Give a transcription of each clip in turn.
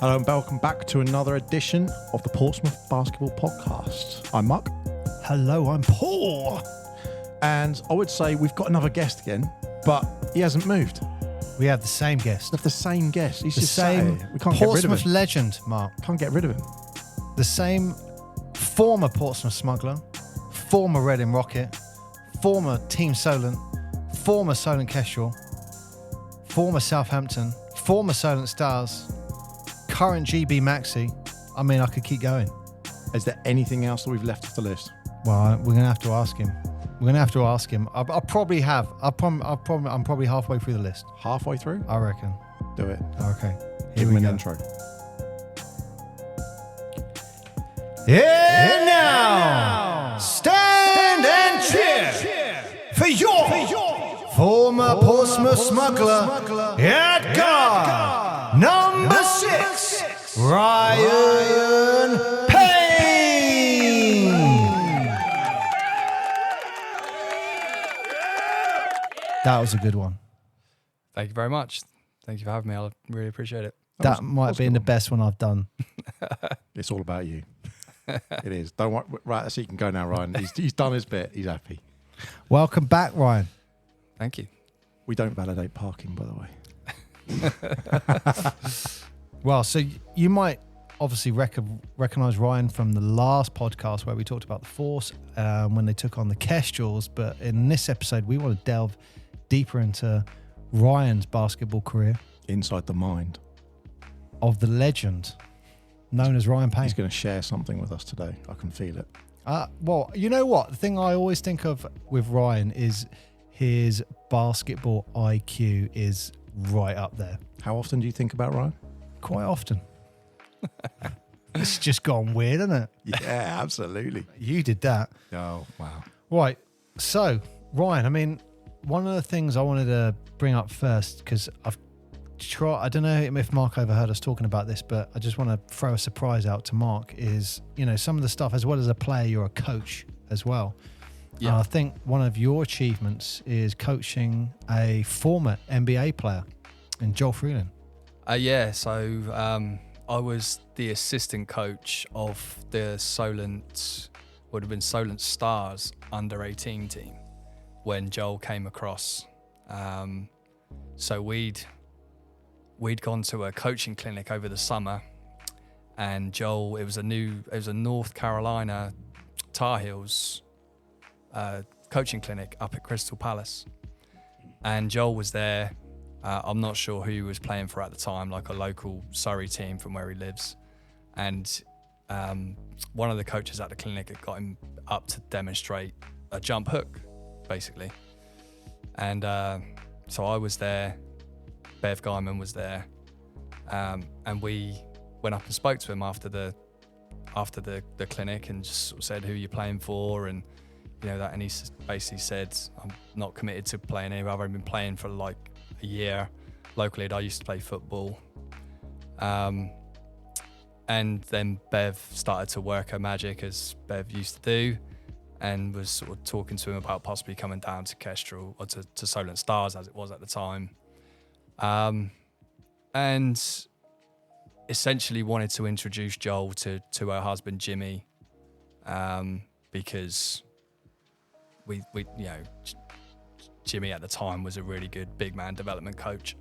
Hello and welcome back to another edition of the Portsmouth Basketball Podcast. I'm Mark. Hello, I'm Paul. And I would say we've got another guest again, but he hasn't moved. We have the same guest. We have the same guest. He's The just same sat here. We can't get rid of Portsmouth him. legend, Mark. Can't get rid of him. The same former Portsmouth smuggler, former Reading Rocket, former Team Solent, former Solent Kestrel, former Southampton, former Solent Stars, current GB Maxi. I mean, I could keep going. Is there anything else that we've left off the list? Well, we're going to have to ask him. I probably have. I'm probably halfway through the list. Halfway through? I reckon. Do it. Okay. Give Here him we an go. intro. And now, stand and cheer for your former Portsmouth smuggler at guard, number 6, Ryan Payne. That was a good one. Thank you very much. Thank you for having me. I really appreciate it. That might have been the best one I've done. It's all about you. It is. Don't worry. Right, so you can go now, Ryan. He's done his bit. He's happy. Welcome back, Ryan. Thank you. We don't validate parking, by the way. Well, so you might obviously recognise Ryan from the last podcast where we talked about the Force when they took on the Kestrels. But in this episode, we want to delve deeper into Ryan's basketball career Inside the mind. of the legend known as Ryan Payne. He's going to share something with us today. I can feel it. Well, you know what? The thing I always think of with Ryan is his basketball IQ is right up there. How often do you think about Ryan? Quite often. It's just gone weird, isn't it? Yeah, absolutely. You did that. Oh, wow. Right. So, Ryan, I mean, one of the things I wanted to bring up first, because I don't know if Mark overheard us talking about this, but I just want to throw a surprise out to Mark is, some of the stuff, as well as a player, you're a coach as well. Yeah. And I think one of your achievements is coaching a former NBA player in Joel Freeland. So I was the assistant coach of the Solent Stars under 18 team when Joel came across. So we'd gone to a coaching clinic over the summer, and Joel, it was a North Carolina Tar Heels coaching clinic up at Crystal Palace, and Joel was there. I'm not sure who he was playing for at the time, like a local Surrey team from where he lives, and one of the coaches at the clinic had got him up to demonstrate a jump hook, basically, and so I was there. Bev Guyman was there, and we went up and spoke to him after the clinic and just sort of said, who you're playing for, and that, and he basically said, I'm not committed to playing anywhere. I've only been playing for like a year locally. I used to play football, and then Bev started to work her magic as Bev used to do, and was sort of talking to him about possibly coming down to Kestrel or to Solent Stars as it was at the time. And essentially wanted to introduce Joel to her husband Jimmy, because we Jimmy at the time was a really good big man development coach,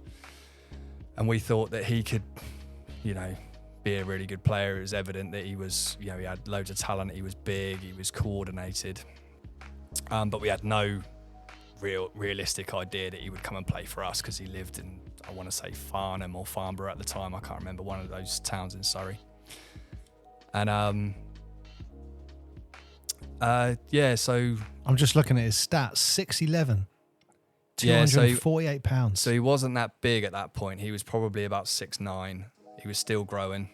and we thought that he could, be a really good player. It was evident that he was, he had loads of talent. He was big. He was coordinated, but we had no realistic idea that he would come and play for us because he lived in, I want to say, Farnham or Farnborough at the time. I can't remember, one of those towns in Surrey. And so I'm just looking at his stats: 6'11", Yeah, so 248 pounds. So he wasn't that big at that point. He was probably about 6'9". He was still growing.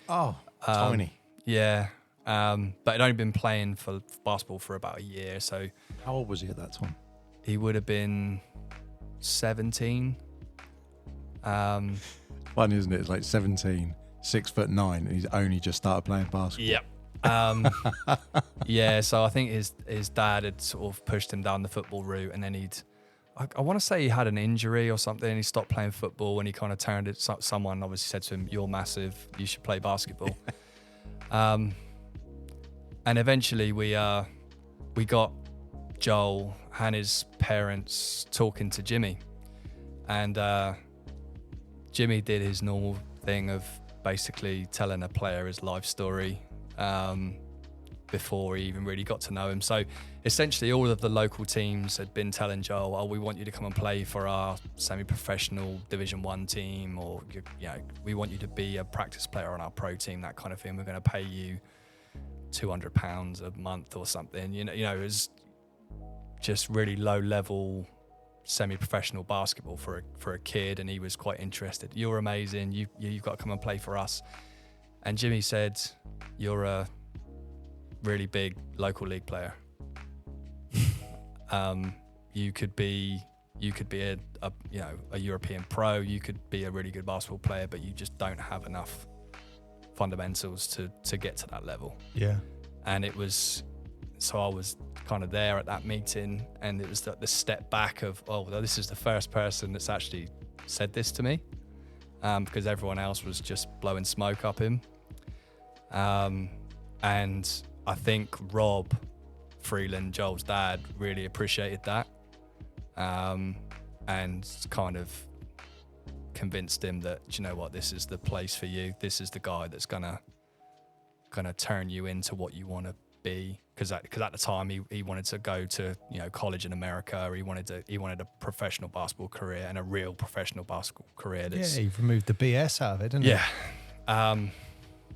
Oh, tiny. Yeah. But he'd only been playing for basketball for about a year. So How old was he at that time? he would have been 17. Funny, isn't it? It's like 17, 6'9", and he's only just started playing basketball. Yep. Yeah, so I think his dad had sort of pushed him down the football route, and then he'd I want to say he had an injury or something. He stopped playing football and he kind of turned it. Someone obviously said to him, "You're massive. You should play basketball." And eventually we got Joel and his parents talking to Jimmy, and Jimmy did his normal thing of basically telling a player his life story before he even really got to know him. So essentially all of the local teams had been telling Joel, "Oh, we want you to come and play for our semi-professional Division 1 team, or we want you to be a practice player on our pro team, that kind of thing. We're going to pay you £200 a month or something." It was just really low level semi-professional basketball for a kid, and he was quite interested. "You're amazing. You've got to come and play for us." And Jimmy said, "You're a really big local league player. You could be a European pro. You could be a really good basketball player, but you just don't have enough fundamentals to get to that level." Yeah. And I was kind of there at that meeting, and it was the step back of, oh, well, this is the first person that's actually said this to me, because everyone else was just blowing smoke up him. And I think Rob Freeland, Joel's dad, really appreciated that, and kind of convinced him that, "Do you know what, this is the place for you. This is the guy that's gonna turn you into what you want to be." Because at the time he wanted to go to college in America. He wanted a professional basketball career, and a real professional basketball career. You've removed the BS out of it, didn't you? Yeah.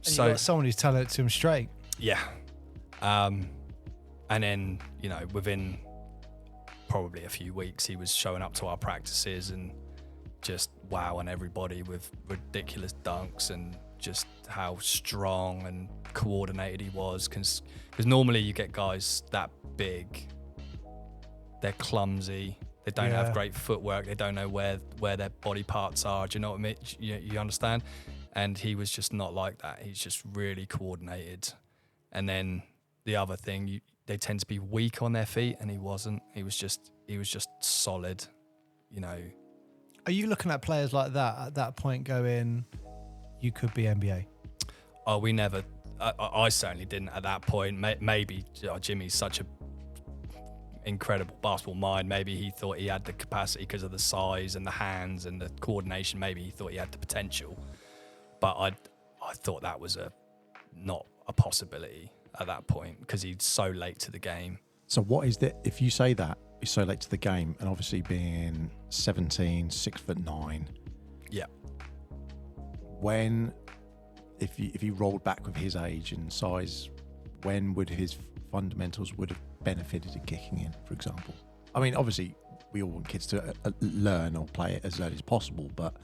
So you got someone who's telling it to him straight. Yeah. And then, within probably a few weeks, he was showing up to our practices and just wowing everybody with ridiculous dunks, and just how strong and coordinated he was. Because normally you get guys that big, they're clumsy, they don't have great footwork, they don't know where their body parts are. Do you know what I mean? You understand? And he was just not like that. He's just really coordinated. And then the other thing, they tend to be weak on their feet, and he wasn't. He was just solid, Are you looking at players like that at that point going, you could be NBA? Oh, we never. I certainly didn't at that point. Maybe Jimmy's such a incredible basketball mind. Maybe he thought he had the capacity because of the size and the hands and the coordination. Maybe he thought he had the potential, but I thought that was not a possibility at that point, because he's so late to the game. So what is the, if you say that he's so late to the game, and obviously being 17, 6'9", yeah. When, if you rolled back with his age and size, when would his fundamentals would have benefited in kicking in, for example? I mean, obviously we all want kids to learn or play it as early as possible, but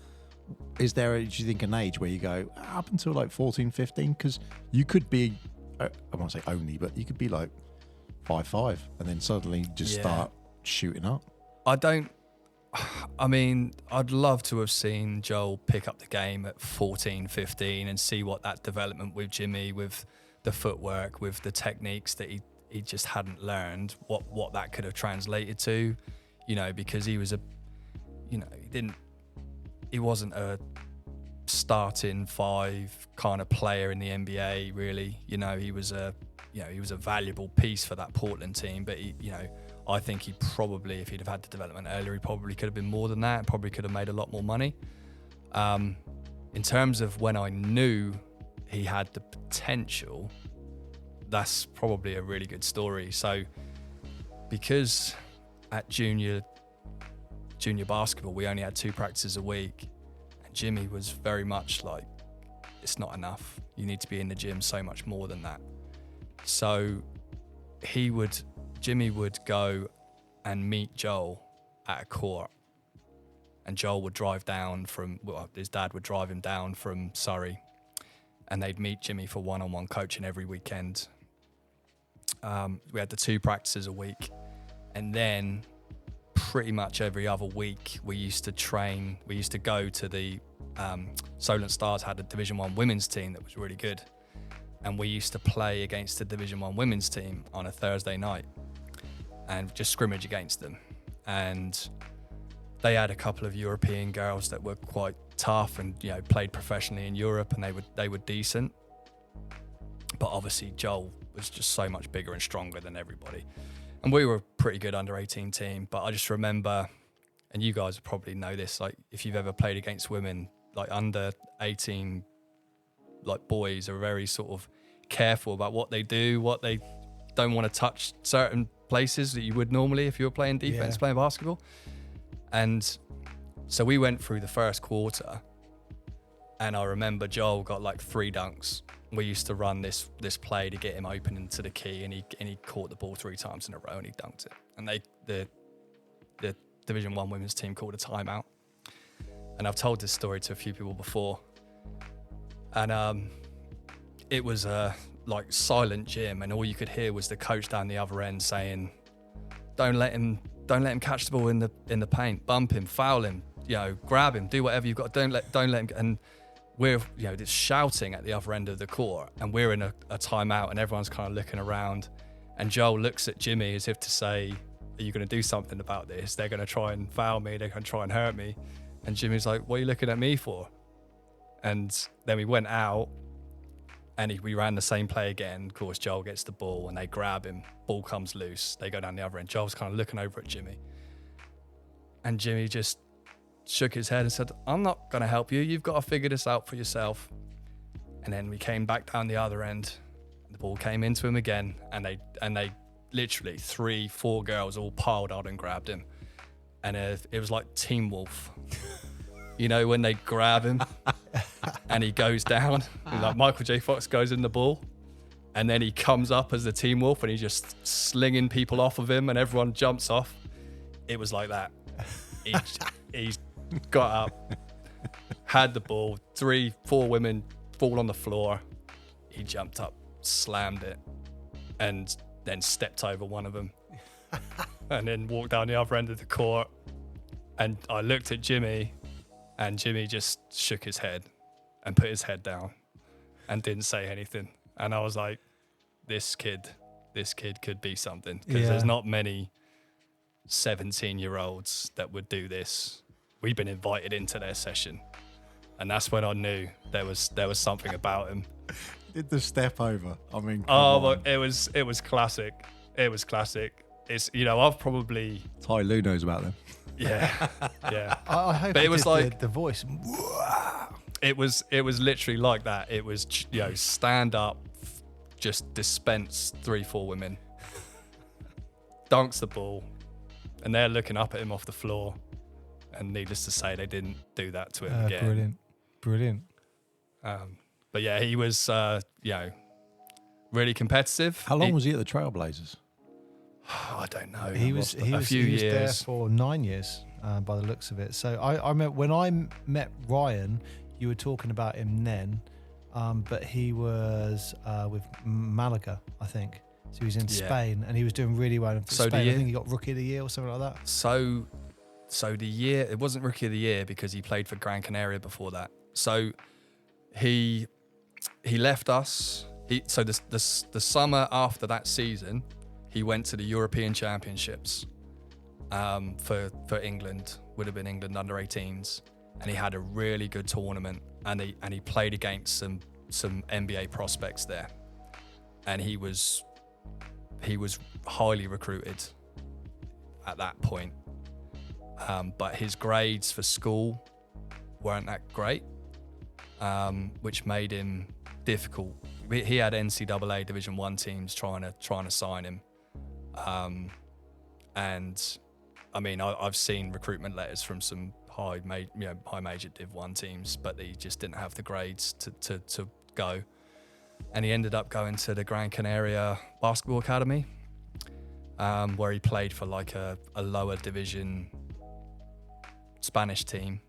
is there, do you think, an age where you go up until like 14, 15? Because you could be, I won't say only, but you could be like 5'5", and then suddenly just start shooting up. I'd love to have seen Joel pick up the game at 14, 15 and see what that development with Jimmy, with the footwork, with the techniques that he just hadn't learned, what that could have translated to, because he was he wasn't a starting five kind of player in the NBA, really. He was a valuable piece for that Portland team, but I think he probably, if he'd have had the development earlier, he probably could have been more than that, probably could have made a lot more money. In terms of when I knew he had the potential, that's probably a really good story. So because at junior basketball, we only had 2 practices a week, and Jimmy was very much like, it's not enough. You need to be in the gym so much more than that. So Jimmy would go and meet Joel at a court, and Joel would drive down his dad would drive him down from Surrey, and they'd meet Jimmy for one-on-one coaching every weekend. We had the 2 practices a week, and then pretty much every other week we used to go to the Solent Stars had a Division 1 women's team that was really good, and we used to play against the Division 1 women's team on a Thursday night and just scrimmage against them. And they had a couple of European girls that were quite tough and, you know, played professionally in Europe, and they were decent. But obviously Joel was just so much bigger and stronger than everybody. And we were a pretty good under-18 team. But I just remember, and you guys probably know this, like if you've ever played against women, like under-18, like boys are very sort of careful about what they do, what they don't want to touch certain places that you would normally if you were playing defense, playing basketball. And so we went through the first quarter, and I remember Joel got like 3 dunks. We used to run this play to get him open into the key, and he caught the ball 3 times in a row and he dunked it. And the Division 1 women's team called a timeout. And I've told this story to a few people before. And it was a like silent gym, and all you could hear was the coach down the other end saying, "Don't let him catch the ball in the paint. Bump him, foul him, you know, grab him, do whatever you've got. Don't let him." And we're, you know, just shouting at the other end of the court, and we're in a timeout, and everyone's kind of looking around. And Joel looks at Jimmy as if to say, "Are you going to do something about this? They're going to try and foul me. They're going to try and hurt me." And Jimmy's like, "What are you looking at me for?" And then we went out, and we ran the same play again. Of course, Joel gets the ball, and they grab him. Ball comes loose. They go down the other end. Joel's kind of looking over at Jimmy. And Jimmy just shook his head and said, "I'm not going to help you. You've got to figure this out for yourself." And then we came back down the other end. The ball came into him again, and they literally 3-4 girls all piled on and grabbed him. And it was like Teen Wolf. You know, when they grab him and he goes down, like Michael J. Fox goes in the ball, and then he comes up as the Teen Wolf and he's just slinging people off of him and everyone jumps off. It was like that. He got up, had the ball, 3-4 women fall on the floor. He jumped up, slammed it, and then stepped over one of them and then walked down the other end of the court. And I looked at Jimmy, and Jimmy just shook his head and put his head down and didn't say anything. And I was like, this kid could be something, because there's not many 17-year-olds that would do this. We've been invited into their session, and that's when I knew there was something about him. Did the step over? I mean, but it was classic. It was classic. It's, you know, I've probably Ty Lue knows about them. Yeah. I hope But it was did like the voice. It was literally like that. It was, you know, stand up, just dispense 3-4 women, dunks the ball, and they're looking up at him off the floor. And needless to say, they didn't do that to him again. Brilliant. But yeah, he was, you know, really competitive. How long was he at the Trailblazers? I don't know. He was there for 9 years, by the looks of it. So I remember when I met Ryan, you were talking about him then, but he was with Malaga, I think. So he was in Spain, and he was doing really well in Spain. I think he got Rookie of the Year or something like that. So the year, it wasn't Rookie of the Year because he played for Gran Canaria before that. So he left us. So the summer after that season, he went to the European Championships for England. Would have been England under 18s, and he had a really good tournament. And he played against some NBA prospects there, and he was highly recruited at that point. But his grades for school weren't that great, which made him difficult. He had NCAA Division 1 teams trying to sign him. And I mean, I've seen recruitment letters from some high major Div 1 teams, but they just didn't have the grades to go. And he ended up going to the Gran Canaria Basketball Academy, where he played for like a lower division Spanish team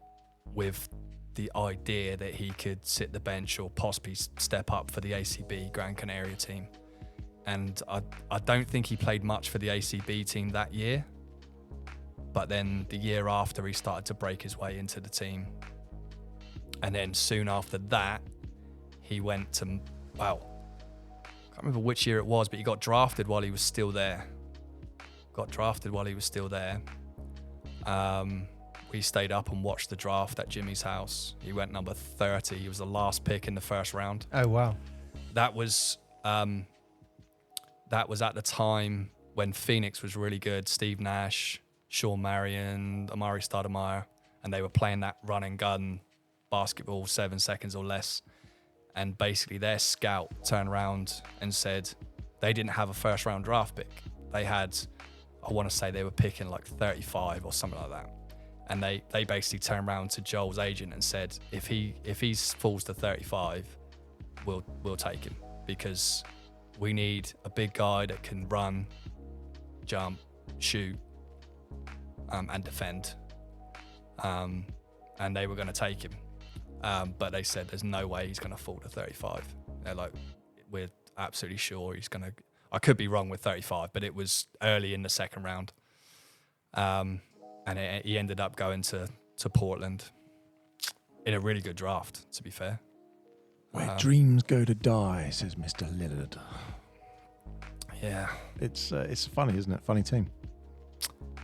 with the idea that he could sit the bench or possibly step up for the ACB Gran Canaria team. And I don't think he played much for the ACB team that year, but then the year after he started to break his way into the team. And then soon after that, he went to, I can't remember which year it was, but he got drafted while he was still there. we stayed up and watched the draft at Jimmy's house. He went number 30. He was the last pick in the first round. Oh, wow. That was at the time when Phoenix was really good. Steve Nash, Sean Marion, Amari Stoudemire, and they were playing that run and gun basketball, 7 seconds or less. And basically their scout turned around and said they didn't have a first round draft pick. They had, I want to say they were picking like 35 or something like that. And they basically turned around to Joel's agent and said, if he falls to 35, we'll take him, because we need a big guy that can run, jump, shoot, and defend. And they were going to take him. But they said there's no way he's going to fall to 35. They're like, we're absolutely sure he's going to. I could be wrong with 35, but it was early in the second round. And he ended up going to Portland in a really good draft, to be fair. Where dreams go to die, says Mr. Lillard. Yeah, It's funny, isn't it? Funny team.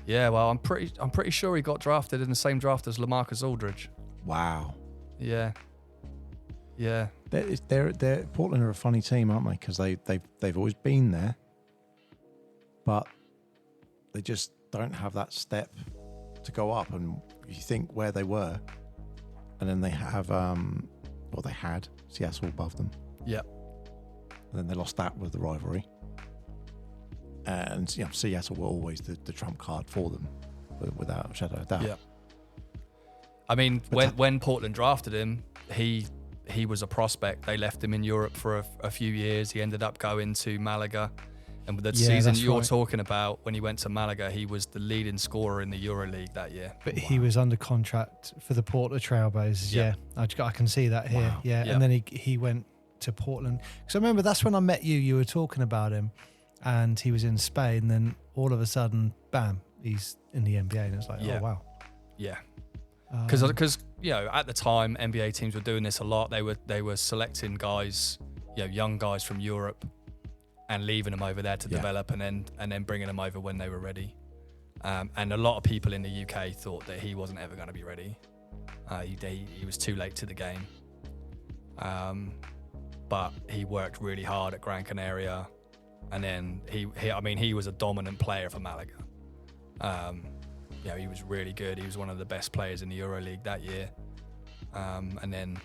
yeah. Well, I'm pretty sure he got drafted in the same draft as LaMarcus Aldridge. Wow. Yeah. They're Portland are a funny team, aren't they? Because they've always been there, but they just don't have that step to go up. And you think where they were, and then they have they had Seattle above them. Yep. And then they lost that with the rivalry. And Seattle were always the trump card for them, without a shadow of a doubt. Yeah. I mean, when Portland drafted him, he was a prospect. They left him in Europe for a few years. He ended up going to Malaga. And with the season you're talking about, when he went to Malaga, he was the leading scorer in the EuroLeague that year. But he was under contract for the Portland Trailblazers. Yeah. I can see that here. Wow. Yeah. And then he went to Portland. Because I remember that's when I met you. You were talking about him, and he was in Spain. And then all of a sudden, bam, he's in the NBA. And it's like, oh, wow. Yeah. Because at the time, NBA teams were doing this a lot. They were selecting guys, young guys from Europe, and leaving them over there to develop, and then bringing them over when they were ready. And a lot of people in the UK thought that he wasn't ever going to be ready. He was too late to the game. But he worked really hard at Gran Canaria, and then he was a dominant player for Malaga. He was really good. He was one of the best players in the EuroLeague that year. And then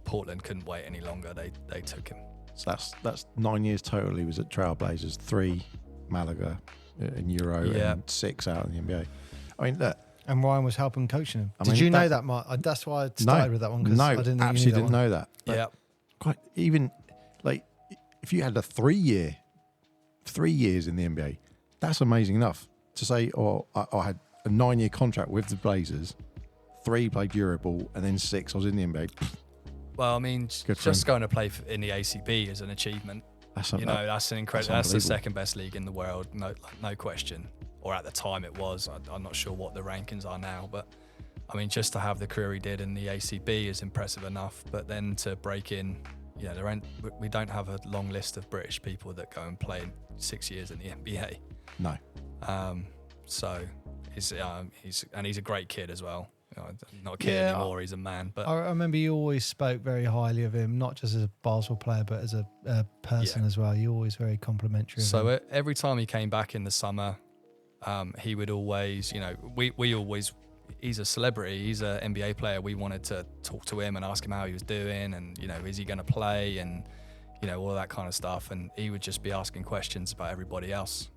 Portland couldn't wait any longer. They took him. So that's 9 years total. He was at Trailblazers, 3 Malaga in Euro, and 6 out in the NBA. I mean, look. And Ryan was helping coaching him. Did you know that, Mark? That's why I started with that one. No, I didn't absolutely didn't know that. Yeah. Quite even like if you had a 3 years in the NBA, that's amazing enough to say. I had a 9-year contract with the Blazers, 3 played Euroball, and then 6 I was in the NBA. Well, I mean, just going to play in the ACB is an achievement. That's an incredible. That's the second best league in the world, no question. Or at the time it was. I'm not sure what the rankings are now, but I mean, just to have the career he did in the ACB is impressive enough. But then to break in, we don't have a long list of British people that go and play 6 years in the NBA. No. So he's a great kid as well. Not a kid anymore, he's a man. But I remember you always spoke very highly of him, not just as a basketball player, but as a person as well. You were always very complimentary of him. So every time he came back in the summer, he would always, we always, he's a celebrity, he's an NBA player. We wanted to talk to him and ask him how he was doing and, is he going to play and, all of that kind of stuff. And he would just be asking questions about everybody else.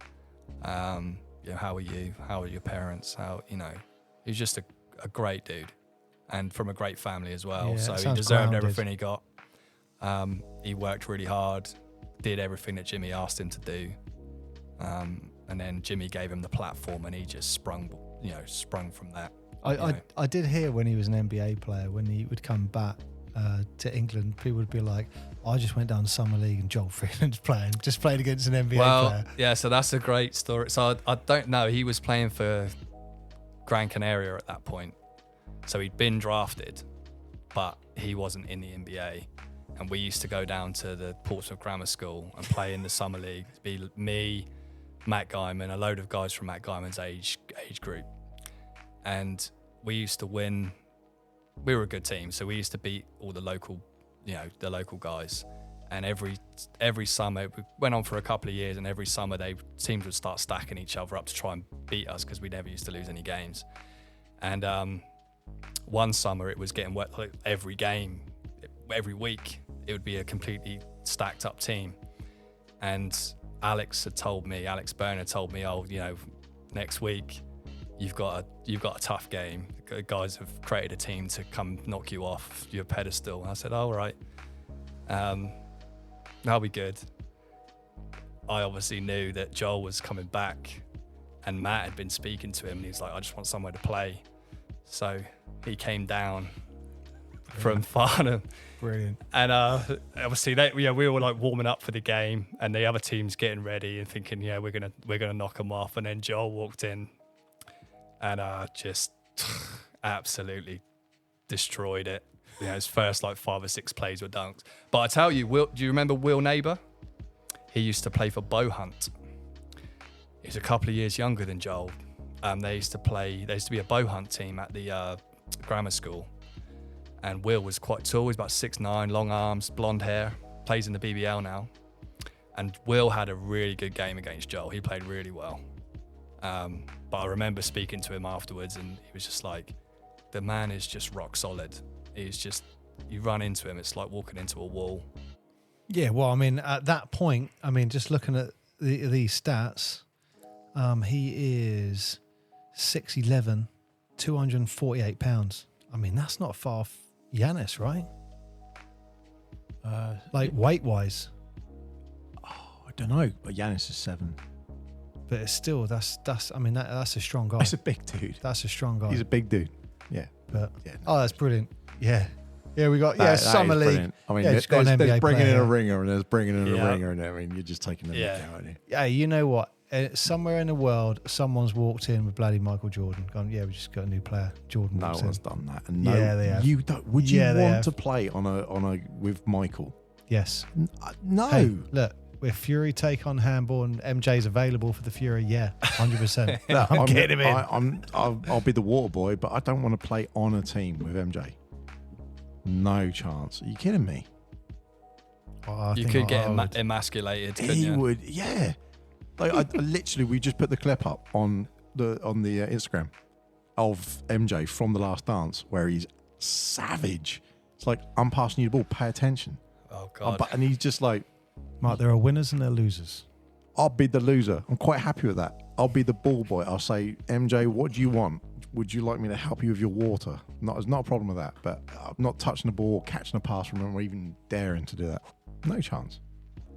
How are you? How are your parents? He was just a great dude and from a great family as well. Yeah, so he deserved grounded. Everything he got. He worked really hard, did everything that Jimmy asked him to do. And then Jimmy gave him the platform and he just sprung from that. I did hear when he was an NBA player, when he would come back to England, people would be like, I just went down to Summer League and Joel Freeland's just played against an NBA player. Yeah, so that's a great story. So I don't know, he was playing for Gran Canaria at that point. So he'd been drafted, but he wasn't in the NBA. And we used to go down to the Portsmouth Grammar School and play in the Summer League. It'd be me, Matt Guyman, a load of guys from Matt Guyman's age group. And we used to win. We were a good team, so we used to beat all the local, the local guys. And every summer, we went on for a couple of years, and every summer teams would start stacking each other up to try and beat us because we never used to lose any games. And one summer it was getting wet, like every game, every week it would be a completely stacked up team. And Alex Byrne had told me, next week you've got a tough game. The guys have created a team to come knock you off your pedestal. And I said, all right. That'll be good. I obviously knew that Joel was coming back, and Matt had been speaking to him, and he's like, I just want somewhere to play. So he came down from Farnham. Brilliant. And obviously we were like warming up for the game, and the other team's getting ready and thinking, we're gonna knock them off. And then Joel walked in and just absolutely destroyed it. His first like 5 or 6 plays were dunks. But I tell you, do you remember Will Neighbour? He used to play for Bow Hunt. He's a couple of years younger than Joel. There used to be a Bow Hunt team at the grammar school. And Will was quite tall. He's about 6'9", long arms, blonde hair, plays in the BBL now. And Will had a really good game against Joel. He played really well. But I remember speaking to him afterwards, and he was just like, the man is just rock solid. He's just, you run into him, it's like walking into a wall. Yeah, well, I mean, at that point, just looking at these stats, he is 6'11", 248 pounds. That's not far off Giannis, right? Weight-wise. Oh, I don't know, but Giannis is 7. But it's still, that's a strong guy. That's a big dude. That's a strong guy. He's a big dude. Yeah. But yeah, no. Oh, that's brilliant. Yeah. Yeah, we got that Summer is League. Brilliant. Just got an NBA there's bringing player. in a ringer, and there's bringing in a ringer, and you're just taking them out, aren't you? Yeah, you know what? Somewhere in the world, someone's walked in with bloody Michael Jordan. Gone, we just got a new player. Jordan. No walks one's in. done that. And they have. You don't. Would you they want have. to play on a with Michael? Yes. No. Hey, look, if Fury take on handball and MJ's available for the Fury, 100%. I'm getting him in. I'll be the water boy, but I don't want to play on a team with MJ. No chance. Are you kidding me? You could get emasculated. He would, yeah. Like I literally, we just put the clip up on the Instagram of MJ from The Last Dance, where he's savage. It's like, I'm passing you the ball. Pay attention. Oh God! And he's just like, Mark, there are winners and there are losers. I'll be the loser. I'm quite happy with that. I'll be the ball boy. I'll say, MJ, what do you want? Would you like me to help you with your water? There's not a problem with that, but I'm not touching the ball, catching a pass from him, or even daring to do that. No chance.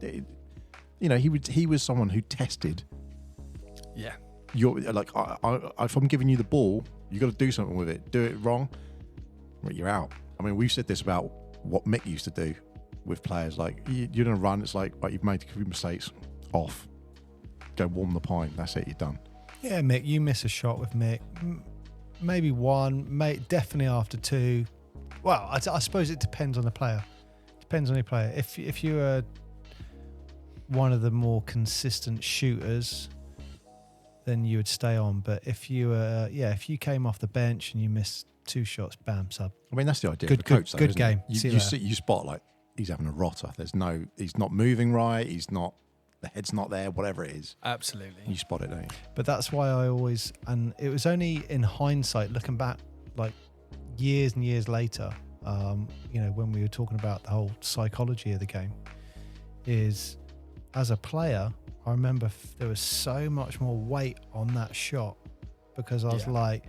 He was someone who tested. Yeah. You're like, if I'm giving you the ball, you got to do something with it. Do it wrong, well, you're out. We've said this about what Mick used to do with players. Like, you're going to run, it's like, right, you've made a few mistakes, off. Go warm the pint, that's it, you're done. Yeah, Mick, you miss a shot with Mick. Maybe one, definitely after 2. Well, I suppose it depends on the player. Depends on your player. If you are one of the more consistent shooters, then you would stay on. But if you came off the bench and you missed 2 shots, bam, sub. That's the idea good, of the coach, though, good isn't game. it? You spot like he's having a rotter. He's not moving right. The head's not there. Whatever it is, absolutely. You spot it, don't you? But that's why I always, and it was only in hindsight, looking back, like years and years later, when we were talking about the whole psychology of the game, is as a player, I remember there was so much more weight on that shot because I was like,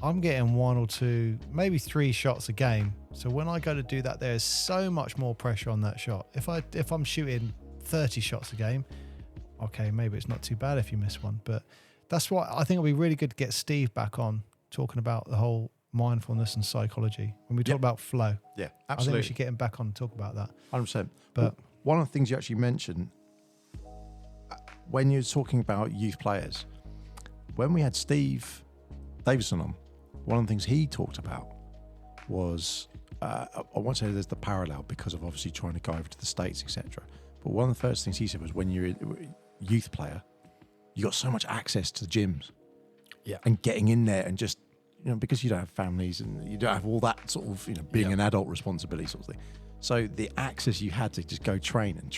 I'm getting 1 or 2, maybe 3 shots a game. So when I go to do that, there's so much more pressure on that shot. If I'm shooting 30 shots a game, okay, maybe it's not too bad if you miss one. But that's why I think it'll be really good to get Steve back on talking about the whole mindfulness and psychology when we talk about flow. Yeah, absolutely. I think we should get him back on and talk about that. 100%. But one of the things you actually mentioned when you're talking about youth players, when we had Steve Davison on, one of the things he talked about was, I won't say there's the parallel because of obviously trying to go over to the States, etc. But one of the first things he said was when you're a youth player, you got so much access to the gyms. Yeah. And getting in there and just because you don't have families and you don't have all that sort of, being an adult responsibility sort of thing. So the access you had to just go train and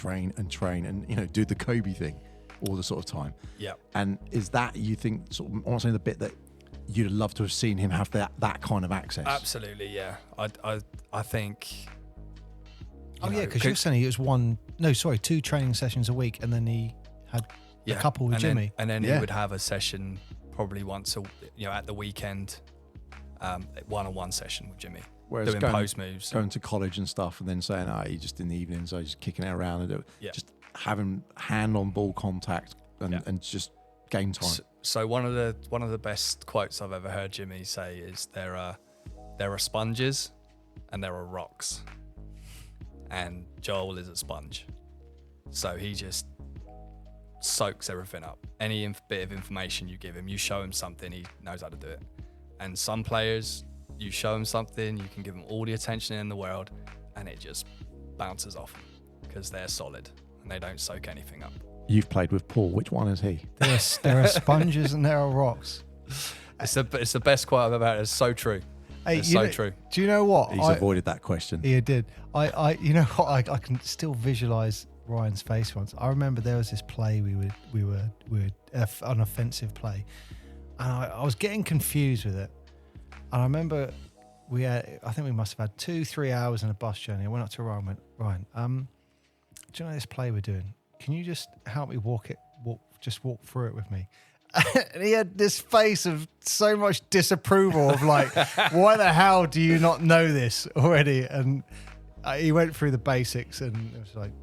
do the Kobe thing all the sort of time. Yeah. And is that, you think, sort of, honestly, the bit that you'd love to have seen him have that kind of access? Absolutely, yeah. I think. Because you're saying it was 2 training sessions a week, and then he had a couple with Jimmy. And then he would have a session probably once at the weekend, one-on-one session with Jimmy. Whereas doing post moves, going to college and stuff, and then saying, "Oh, you just in the evenings, so just kicking it around and just having hand-on ball contact and just game time." So one of the best quotes I've ever heard Jimmy say is, "There are sponges, and there are rocks." And Joel is a sponge, so he just soaks everything up. Any bit of information you give him, you show him something, he knows how to do it. And some players, you show them something, you can give them all the attention in the world, and it just bounces off them because they're solid and they don't soak anything up. You've played with Paul. Which one is he? There are sponges and there are rocks. It's the best quote I've ever heard. It's so true. Hey, it's so true. Do you know what? He's avoided that question. He did. You know what? I can still visualize Ryan's face once. I remember there was this play we were an offensive play, and I was getting confused with it. And I remember I think we must have had 2-3 hours in a bus journey. I went up to Ryan and went, "Ryan, do you know this play we're doing? Can you just help me walk through it with me?" And he had this face of so much disapproval of like, why the hell do you not know this already? And he went through the basics, and it was like,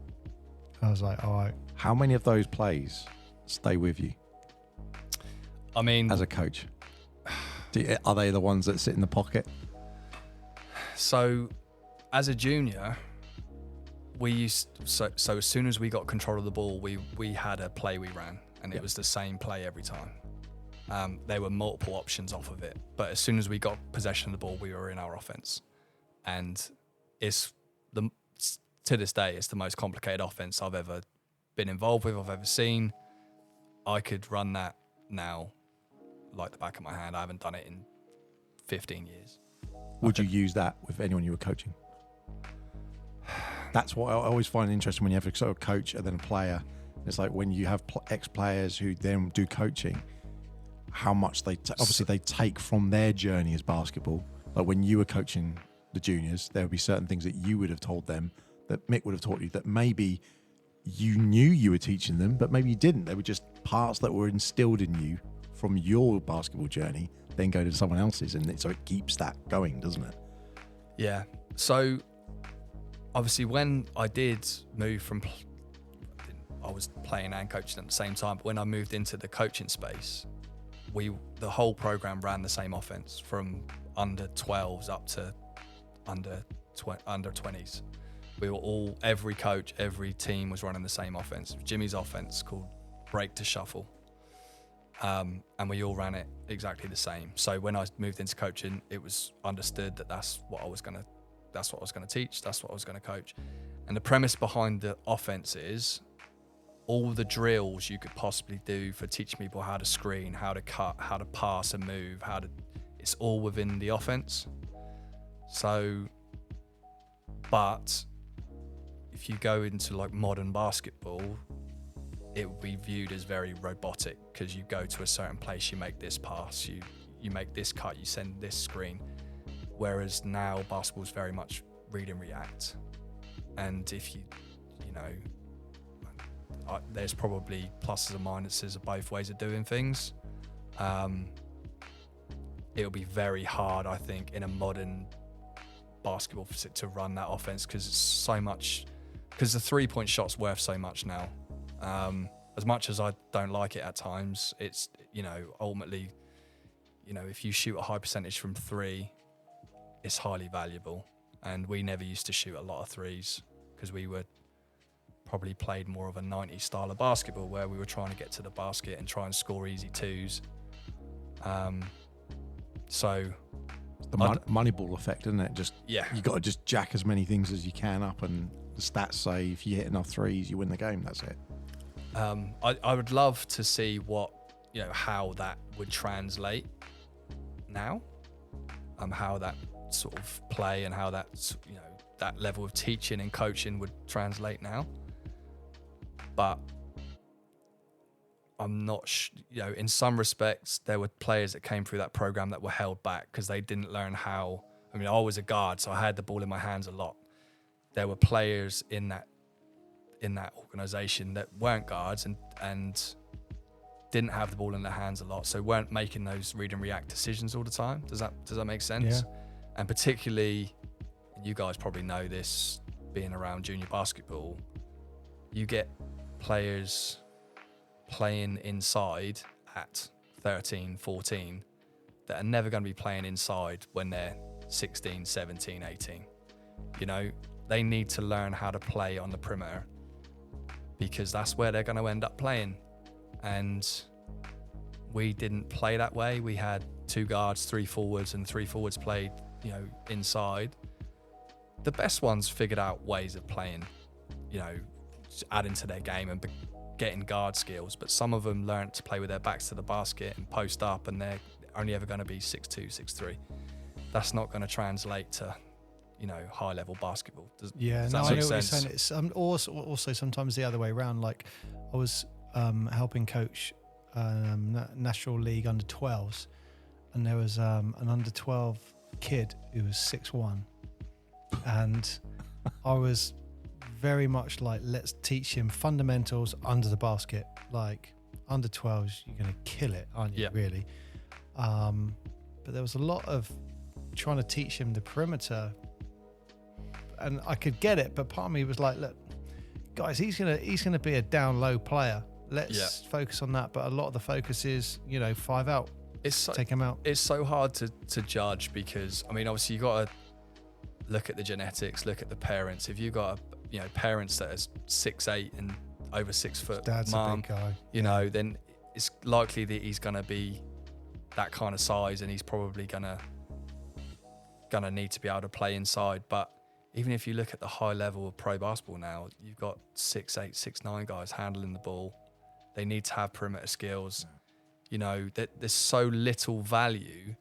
I was like, all right. How many of those plays stay with you? I mean, as a coach, are they the ones that sit in the pocket? So, as a junior, we used so as soon as we got control of the ball, we had a play we ran, and it was the same play every time. There were multiple options off of it, but as soon as we got possession of the ball, we were in our offense, and to this day, it's the most complicated offense I've ever been involved with, I've ever seen. I could run that now like the back of my hand. I haven't done it in 15 years. Would you use that with anyone you were coaching? That's what I always find interesting when you have a sort of coach and then a player. It's like when you have ex-players who then do coaching, how much obviously they take from their journey as basketball. Like when you were coaching the juniors, there would be certain things that you would have told them that Mick would have taught you that maybe you knew you were teaching them, but maybe you didn't. They were just parts that were instilled in you from your basketball journey, then go to someone else's, and so it keeps that going, doesn't it? Yeah. So obviously when I did move from, I was playing and coaching at the same time, but when I moved into the coaching space, the whole program ran the same offense from under 12s up to under 20s. We were every coach, every team was running the same offense. Jimmy's offense called break to shuffle. And we all ran it exactly the same. So when I moved into coaching, it was understood that that's what I was going to teach, that's what I was going to coach. And the premise behind the offense is all the drills you could possibly do for teaching people how to screen, how to cut, how to pass and move, it's all within the offense. So, but if you go into like modern basketball, it will be viewed as very robotic because you go to a certain place, you make this pass, you make this cut, you send this screen. Whereas now basketball is very much read and react. And if there's probably pluses and minuses of both ways of doing things. It'll be very hard, I think, in a modern basketball to run that offense because the 3-point shot's worth so much now. As much as I don't like it at times, it's, ultimately, if you shoot a high percentage from 3, it's highly valuable. And we never used to shoot a lot of 3s because we were probably played more of a 90s style of basketball where we were trying to get to the basket and try and score easy 2s. So the Moneyball effect, isn't it? You got to just jack as many things as you can up, and the stats say if you hit enough 3s, you win the game. That's it. I would love to see how that would translate now. how that sort of play and how that, you know, that level of teaching and coaching would translate now. But I'm not, you know, in some respects, there were players that came through that program that were held back because they didn't learn how. I mean, I was a guard, so I had the ball in my hands a lot. There were players in that organisation that weren't guards and didn't have the ball in their hands a lot, so weren't making those read and react decisions all the time. Does that make sense? Yeah. And particularly, and you guys probably know this, being around junior basketball, you get players playing inside at 13, 14 that are never going to be playing inside when they're 16, 17, 18. You know, they need to learn how to play on the perimeter because that's where they're going to end up playing. And we didn't play that way. We had 2 guards, 3 forwards, and 3 forwards played, you know, inside. The best ones figured out ways of playing, you know, adding to their game and getting guard skills, but some of them learned to play with their backs to the basket and post up, and they're only ever going to be 6'2", 6'3". That's not going to translate to, you know, high level basketball. Does I that know make what you're sense? saying. It's also sometimes the other way around. Like I was helping coach National League under 12s, and there was an under 12 kid who was 6'1", and I was very much like, let's teach him fundamentals under the basket. Like under 12s, you're going to kill it, aren't you? Yeah. Really. But there was a lot of trying to teach him the perimeter, and I could get it, but part of me was like, look, guys, he's gonna be a down low player. Let's focus on that. But a lot of the focus is, you know, 5 out. Take him out. It's so hard to judge because, I mean, obviously you got to look at the genetics, look at the parents. If you got parents that is 6'8" and over 6 foot, Dad's a mum, big guy. you know, then it's likely that he's going to be that kind of size, and he's probably gonna need to be able to play inside. But even if you look at the high level of pro basketball now, you've got 6'8", 6'9" guys handling the ball. They need to have perimeter skills. You know, there's so little value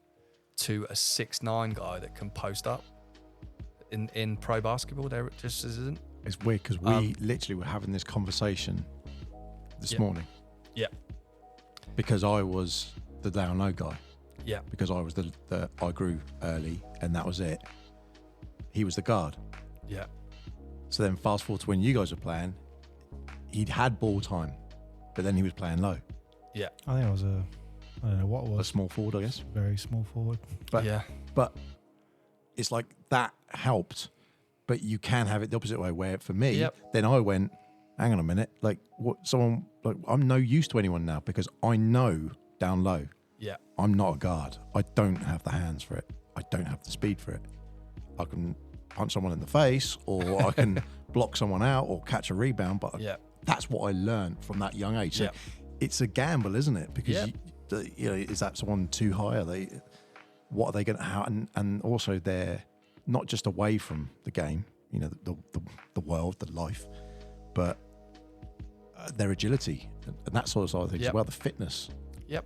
to a 6'9" guy that can post up in pro basketball. There just isn't. It's weird because we literally were having this conversation this morning. Yeah. Because I was the down low guy. Yeah. Because I was I grew early and that was it. He was the guard. Yeah. So then fast forward to when you guys were playing, he'd had ball time, but then he was playing low. Yeah. I think it was I don't know what it A was. small forward, I guess. Very small forward. But yeah. But it's like that helped. But you can have it the opposite way, where for me, then I went, hang on a minute, like I'm no use to anyone now because I know down low. Yeah. I'm not a guard. I don't have the hands for it. I don't have the speed for it. I can punch someone in the face, or I can block someone out, or catch a rebound. But that's what I learned from that young age. So it's a gamble, isn't it? Because you know, is that someone too high? What are they going to? How? And also they're not just away from the game, you know, the world, the life, but their agility and that sort of side of things as well. The fitness. Yep.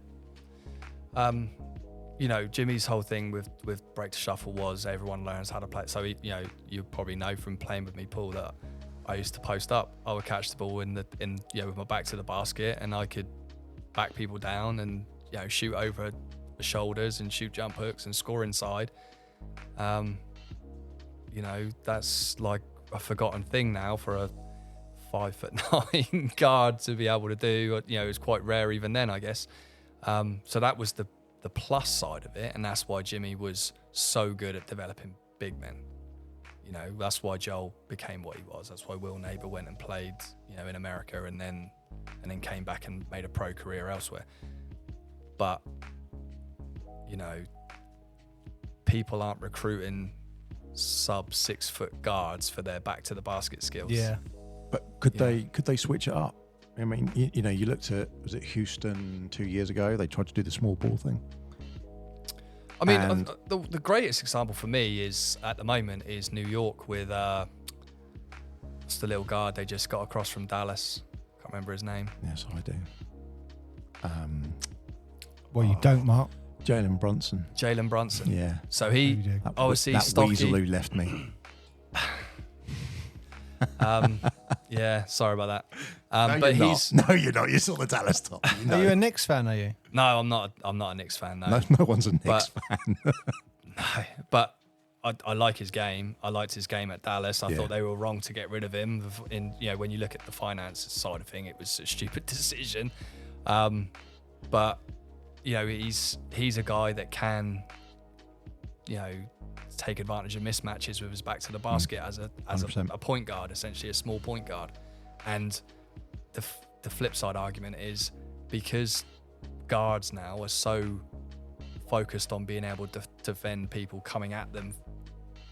You know, Jimmy's whole thing with break to shuffle was everyone learns how to play. So you know, you probably know from playing with me, Paul, that I used to post up. I would catch the ball with my back to the basket, and I could back people down and, you know, shoot over the shoulders and shoot jump hooks and score inside. You know, that's like a forgotten thing now for a 5'9" guard to be able to do. You know, it was quite rare even then, I guess. So that was the plus side of it, and that's why Jimmy was so good at developing big men. You know, that's why Joel became what he was. That's why Will Neighbour went and played, you know, in America, and then came back and made a pro career elsewhere. But, you know, people aren't recruiting sub 6 foot guards for their back to the basket skills. Yeah. But could they switch it up? I mean, you know, you looked at, was it Houston 2 years ago? They tried to do the small ball thing. I mean, the greatest example for me is, at the moment, is New York with what's the little guard they just got across from Dallas? Can't remember his name. Yes, I do. Well, you don't, Mark. Jalen Brunson. Yeah. So Who he did? obviously that stocky. weasel who left me. Yeah, sorry about that. No, But you're he's not. No, you're not. You saw the Dallas top. You know. Are you a Knicks fan? Are you? no, I'm not. I'm not a Knicks fan. No, No one's a Knicks But- fan. No, but I like his game. I liked his game at Dallas. I Yeah. thought they were wrong to get rid of him. When you look at the finances side of thing, it was a stupid decision. But he's a guy that can, take advantage of mismatches with his back to the basket as a 100%. point guard, essentially a small point guard. And the flip side argument is because guards now are so focused on being able to defend people coming at them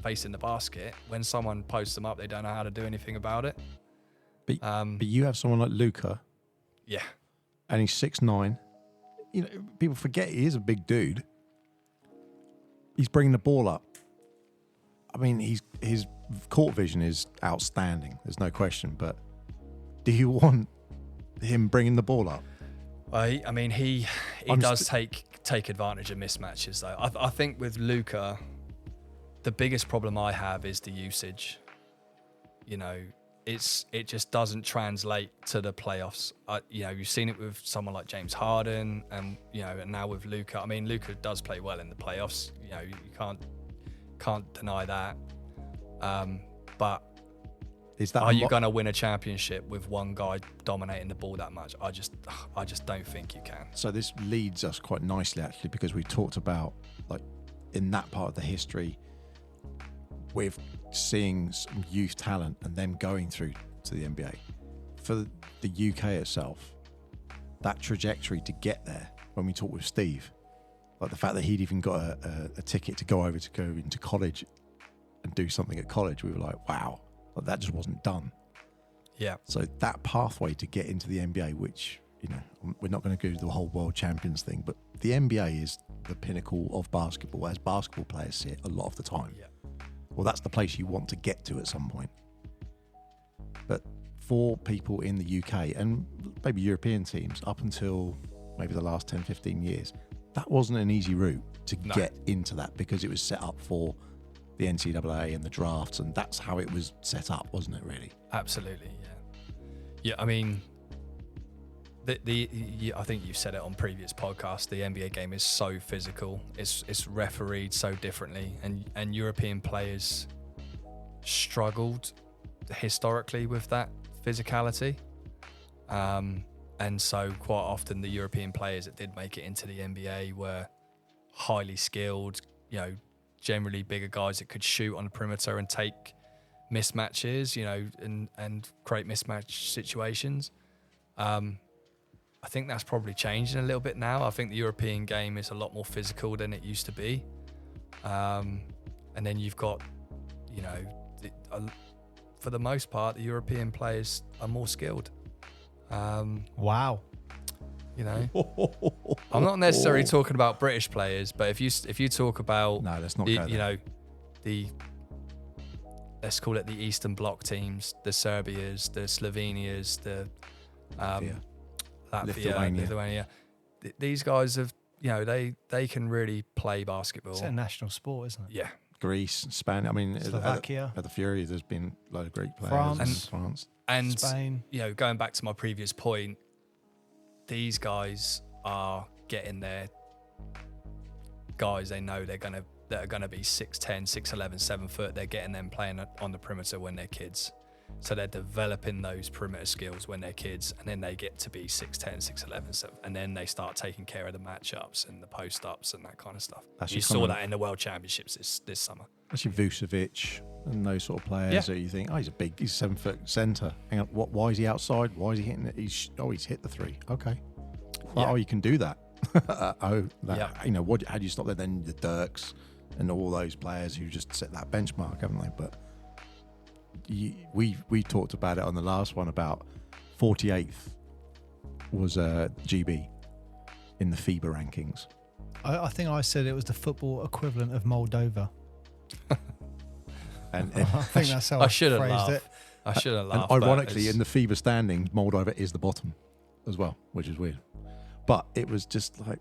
facing the basket, when someone posts them up, they don't know how to do anything about it. But you have someone like Luka, Yeah. and he's 6'9". People forget he is a big dude. He's bringing the ball up. I mean, his court vision is outstanding. There's no question. But do you want him bringing the ball up? He does take advantage of mismatches, though. I think with Luka, the biggest problem I have is the usage. It just doesn't translate to the playoffs. You've seen it with someone like James Harden, and now with Luka. I mean, Luka does play well in the playoffs. You can't deny that. But Is that are you going to win a championship with one guy dominating the ball that much? I just don't think you can. So this leads us quite nicely, actually, because we talked about, like, in that part of the history, with seeing some youth talent and them going through to the NBA. For the UK itself, that trajectory to get there, when we talked with Steve, like the fact that he'd even got a ticket to go into college and do something at college, we were like, wow, like that just wasn't done. Yeah. So that pathway to get into the NBA, which, we're not going to go the whole world champions thing, but the NBA is the pinnacle of basketball, as basketball players see it a lot of the time. Yeah. Well, that's the place you want to get to at some point. But for people in the UK and maybe European teams, up until maybe the last 10, 15 years, that wasn't an easy route to get into that, because it was set up for the NCAA and the drafts, and that's how it was set up, wasn't it, really? Absolutely, yeah. Yeah, I mean, I think you've said it on previous podcasts, the NBA game is so physical. It's refereed so differently, and European players struggled historically with that physicality. And so quite often the European players that did make it into the NBA were highly skilled, generally bigger guys that could shoot on the perimeter and take mismatches, and create mismatch situations. I think that's probably changing a little bit now. I think the European game is a lot more physical than it used to be. And then you've got, for the most part, the European players are more skilled. Wow. I'm not necessarily talking about British players, but if you talk about No, let's not the, go there. let's call it the Eastern Bloc teams, the Serbias, the Slovenias, the Latvia, Lithuania. These guys have, they can really play basketball. It's a national sport, isn't it? Yeah. Greece, Spain. I mean, Slovakia. At the Fury, there's been a load of Greek players. France. France. And, Spain. Going back to my previous point, these guys are getting their guys they know that are going to be 6'10", 6'11", 7 foot. They're getting them playing on the perimeter when they're kids. So they're developing those perimeter skills when they're kids, and then they get to be 6'10", 6'11", 7, and then they start taking care of the matchups and the post-ups and that kind of stuff. You saw that in the World Championships this summer. Actually, Vucevic and those sort of players that you think, he's a 7 foot centre. Hang on, why is he outside? Why is he hitting it? He's hit the three. Okay. Yeah. Oh, you can do that. How do you stop that? Then the Dirks and all those players who just set that benchmark, haven't they? But we talked about it on the last one about 48th was GB in the FIBA rankings. I think I said it was the football equivalent of Moldova. And I think that's how I should have phrased laughed. it. I should have laughed. And ironically, in the FIBA standings, Moldova is the bottom as well, which is weird. But it was just like,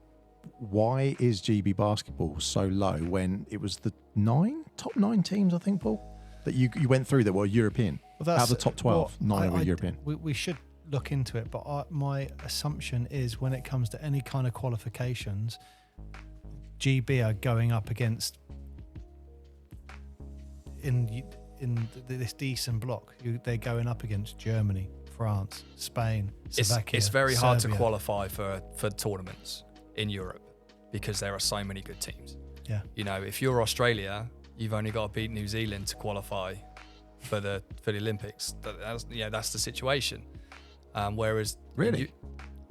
why is GB basketball so low when it was the top 9 teams, I think, Paul, that you went through that were European? Well, out of the top 12, 9 were European. We should look into it, but my assumption is when it comes to any kind of qualifications, GB are going up against in this decent block. They're going up against Germany, France, Spain, Slovakia. It's very hard to Serbia. qualify for tournaments in Europe because there are so many good teams. Yeah. You know, if you're Australia, you've only got to beat New Zealand to qualify for the Olympics. That's the situation. Whereas really,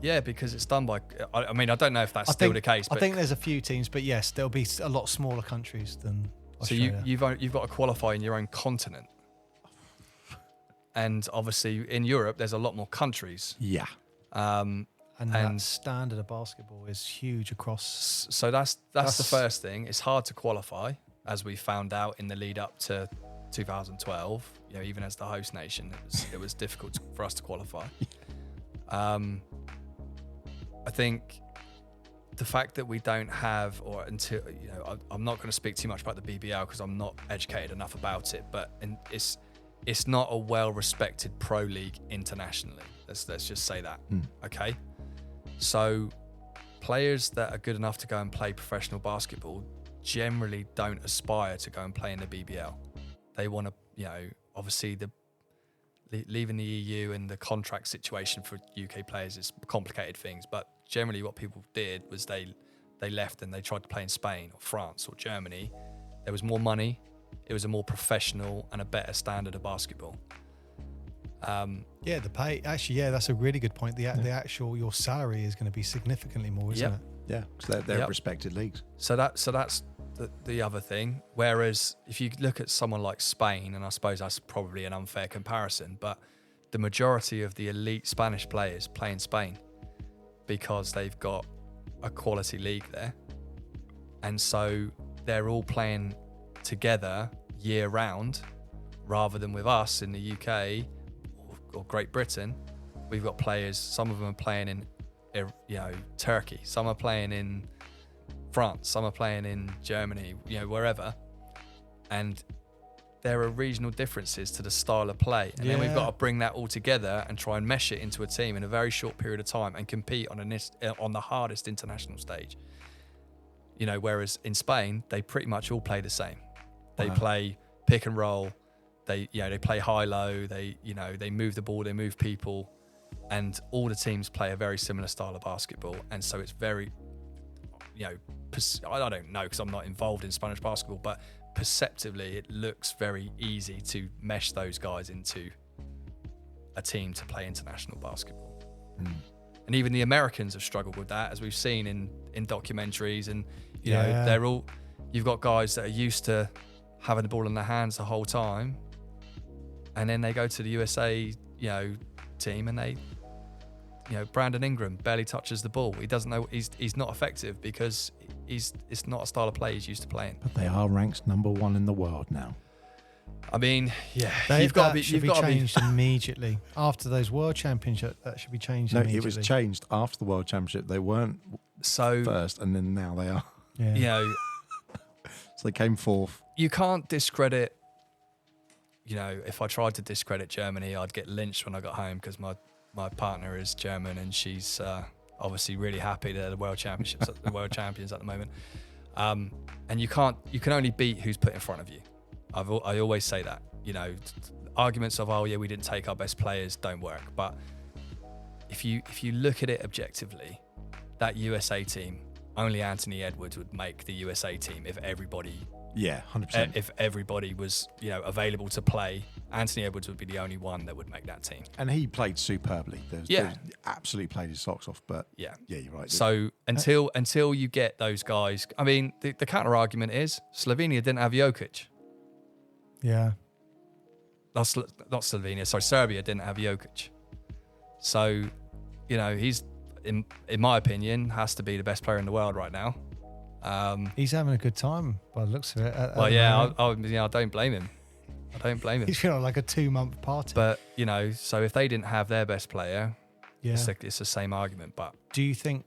because it's done by. I mean, I don't know if that's still the case. But I think there's a few teams, but yes, there'll be a lot smaller countries than Australia. So you've got to qualify in your own continent, and obviously in Europe there's a lot more countries. Yeah. And that standard of basketball is huge across. So that's the first thing. It's hard to qualify, as we found out in the lead up to 2012. You know, even as the host nation, it was difficult for us to qualify. I think the fact that we don't have, or until, you know, I'm not going to speak too much about the BBL because I'm not educated enough about it, but it's not a well-respected pro league internationally. Let's just say that. Okay. So players that are good enough to go and play professional basketball generally don't aspire to go and play in the BBL. They want to, you know, obviously leaving the EU and the contract situation for UK players is complicated things, but generally what people did was they left and they tried to play in Spain or France or Germany. There was more money, it was a more professional and a better standard of basketball. The pay, actually, that's a really good point. The actual, your salary is going to be significantly more, isn't it? Yeah, because they're respected leagues. So that's the other thing. Whereas if you look at someone like Spain, and I suppose that's probably an unfair comparison, but the majority of the elite Spanish players play in Spain because they've got a quality league there. And so they're all playing together year round, rather than with us in the UK or Great Britain. We've got players, some of them are playing in, you know, Turkey, some are playing in France, some are playing in Germany, you know, wherever. And there are regional differences to the style of play. And then we've got to bring that all together and try and mesh it into a team in a very short period of time and compete on the hardest international stage. You know, whereas in Spain, they pretty much all play the same. They play pick and roll. They play high-low. They move the ball, they move people. And all the teams play a very similar style of basketball. And so it's very, you know, I don't know because I'm not involved in Spanish basketball, but perceptively it looks very easy to mesh those guys into a team to play international basketball. And even the Americans have struggled with that, as we've seen in documentaries. And you know, you've got guys that are used to having the ball in their hands the whole time, and then they go to the USA, you know, team, and they, you know, Brandon Ingram barely touches the ball. He doesn't know, he's not effective because it's not a style of play he's used to playing. But they are ranked number 1 in the world now. I mean, you've got to be changed immediately after those World Championships. That should be changed. No, immediately. it was changed after the World Championship. They weren't first, and then now they are. Yeah. You know, so they came fourth. You can't discredit. You know, if I tried to discredit Germany, I'd get lynched when I got home because my partner is German and she's obviously really happy that the World Championships, the World Champions at the moment. And you can only beat who's put in front of you. I always say that. You know, arguments of we didn't take our best players don't work. But if you look at it objectively, that USA team, only Anthony Edwards would make the USA team if everybody. Yeah, 100%. If everybody was, you know, available to play, Anthony Edwards would be the only one that would make that team. And he played superbly. Absolutely played his socks off. But yeah, you're right. So until you get those guys, I mean, the counter argument is Slovenia didn't have Jokic. Yeah. Not Slovenia. Sorry, Serbia didn't have Jokic. So, you know, he's in my opinion has to be the best player in the world right now. He's having a good time by the looks of it. I don't blame him. He's got like a 2-month party. But, you know, so if they didn't have their best player, it's the same argument. But do you think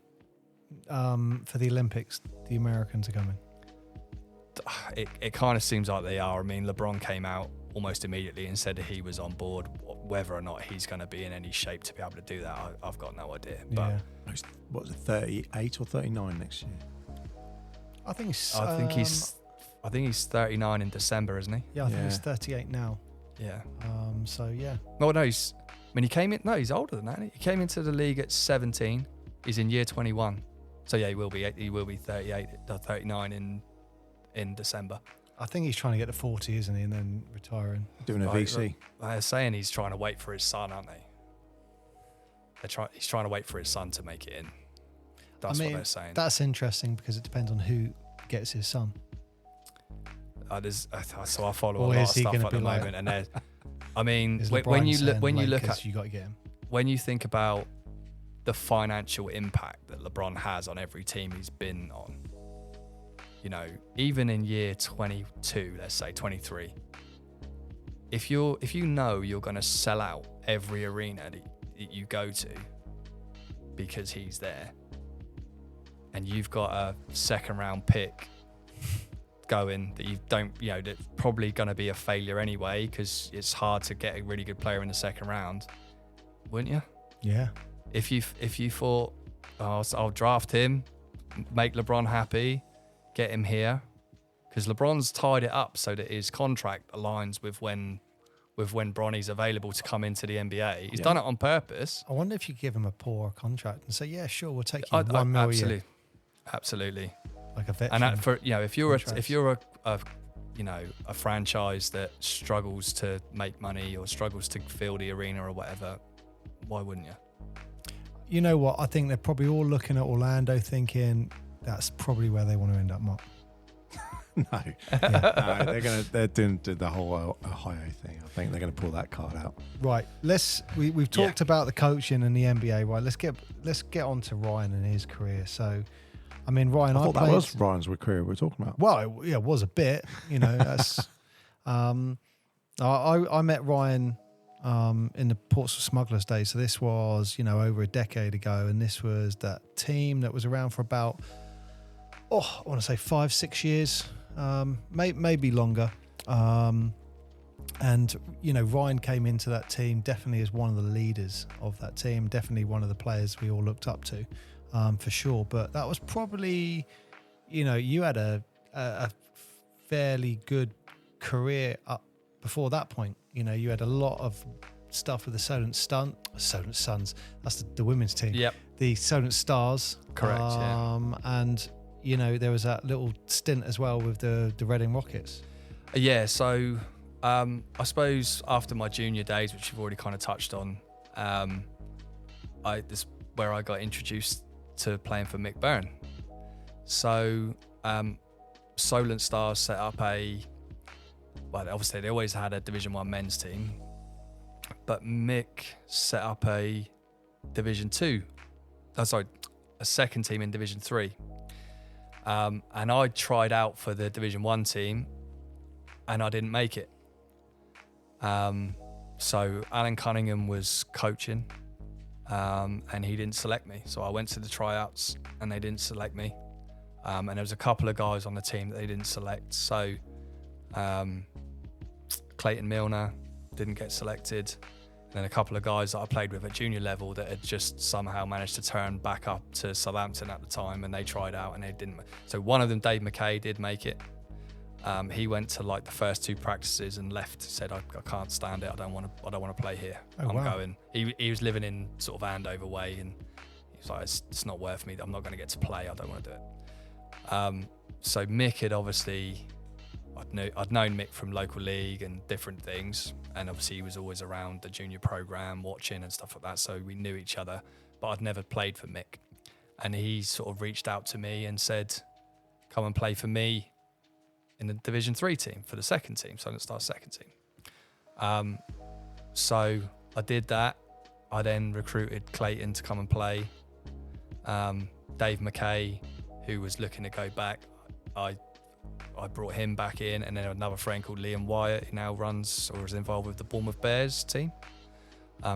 for the Olympics the Americans are coming? It kind of seems like they are. I mean, LeBron came out almost immediately and said that he was on board. Whether or not he's going to be in any shape to be able to do that, I've got no idea. But what was it, 38 or 39 next year? I think he's 39 in December, isn't he? Yeah, I think he's 38 now. Yeah. So yeah. Well, no, he's older than that. Isn't he? He came into the league at 17. He's in year 21. So yeah, he will be 39 in December. I think he's trying to get to 40, isn't he, and then retiring. Doing a VC. They're saying he's trying to wait for his son, aren't they? He's trying to wait for his son to make it in. That's what they're saying. That's interesting because it depends on who gets his son. So I follow a lot of stuff at the moment, and I mean, when you look at, you got to get him. When you think about the financial impact that LeBron has on every team he's been on, you know, even in year 22, let's say 23, if you know you're going to sell out every arena that you go to because he's there, and you've got a second round pick going that you don't, you know, that's probably going to be a failure anyway because it's hard to get a really good player in the second round, wouldn't you? Yeah. If you thought, oh, I'll draft him, make LeBron happy, get him here, because LeBron's tied it up so that his contract aligns with when Bronny's available to come into the NBA. He's done it on purpose. I wonder if you give him a poor contract and say, yeah, sure, we'll take you $1 million. Absolutely. Like a veteran. And if you're a franchise that struggles to make money or struggles to fill the arena or whatever, why wouldn't you? You know what? I think they're probably all looking at Orlando thinking that's probably where they want to end up, Mark. No, they're doing the whole Ohio thing. I think they're going to pull that card out. Right. We've talked about the coaching and the NBA. Right. Let's get on to Ryan and his career. So, I mean, Ryan, I thought that was Ryan's career we were talking about. Well, it was a bit. You know, that's. I met Ryan in the Portsmouth Smugglers days. So this was, you know, over a decade ago, and this was that team that was around for about, I want to say 5-6 years, maybe longer. And, you know, Ryan came into that team definitely as one of the leaders of that team, definitely one of the players we all looked up to, for sure. But that was probably, you know, you had a fairly good career up before that point. You know, you had a lot of stuff with the Solent Sons. That's the women's team. Yep. The Solent Stars. Correct, And, you know, there was that little stint as well with the Reading Rockets. Yeah, so I suppose after my junior days, which you've already kind of touched on, this where I got introduced to playing for Mick Byrne. So Solent Stars set up obviously they always had a Division 1 men's team, but Mick set up a second team in Division 3. And I tried out for the Division 1 team and I didn't make it. So Alan Cunningham was coaching and he didn't select me. So I went to the tryouts and they didn't select me. And there was a couple of guys on the team that they didn't select. So Clayton Milner didn't get selected. And then a couple of guys that I played with at junior level that had just somehow managed to turn back up to Southampton at the time, and they tried out and they didn't. So one of them, Dave McKay, did make it. He went to like the first 2 practices and left. Said, I can't stand it. I don't want to play here. I'm going. He was living in sort of Andover way, and he was like, it's not worth me. I'm not going to get to play. I don't want to do it. So Mick had obviously, I'd known Mick from local league and different things, and obviously he was always around the junior program watching and stuff like that, so we knew each other, but I'd never played for Mick. And he sort of reached out to me and said, come and play for me in the Division 3 team, for the second team, Solent Stars second team. So I did that. I then recruited Clayton to come and play. Dave McKay, who was looking to go back, I brought him back in, and then another friend called Liam Wyatt, who now runs or is involved with the Bournemouth Bears team.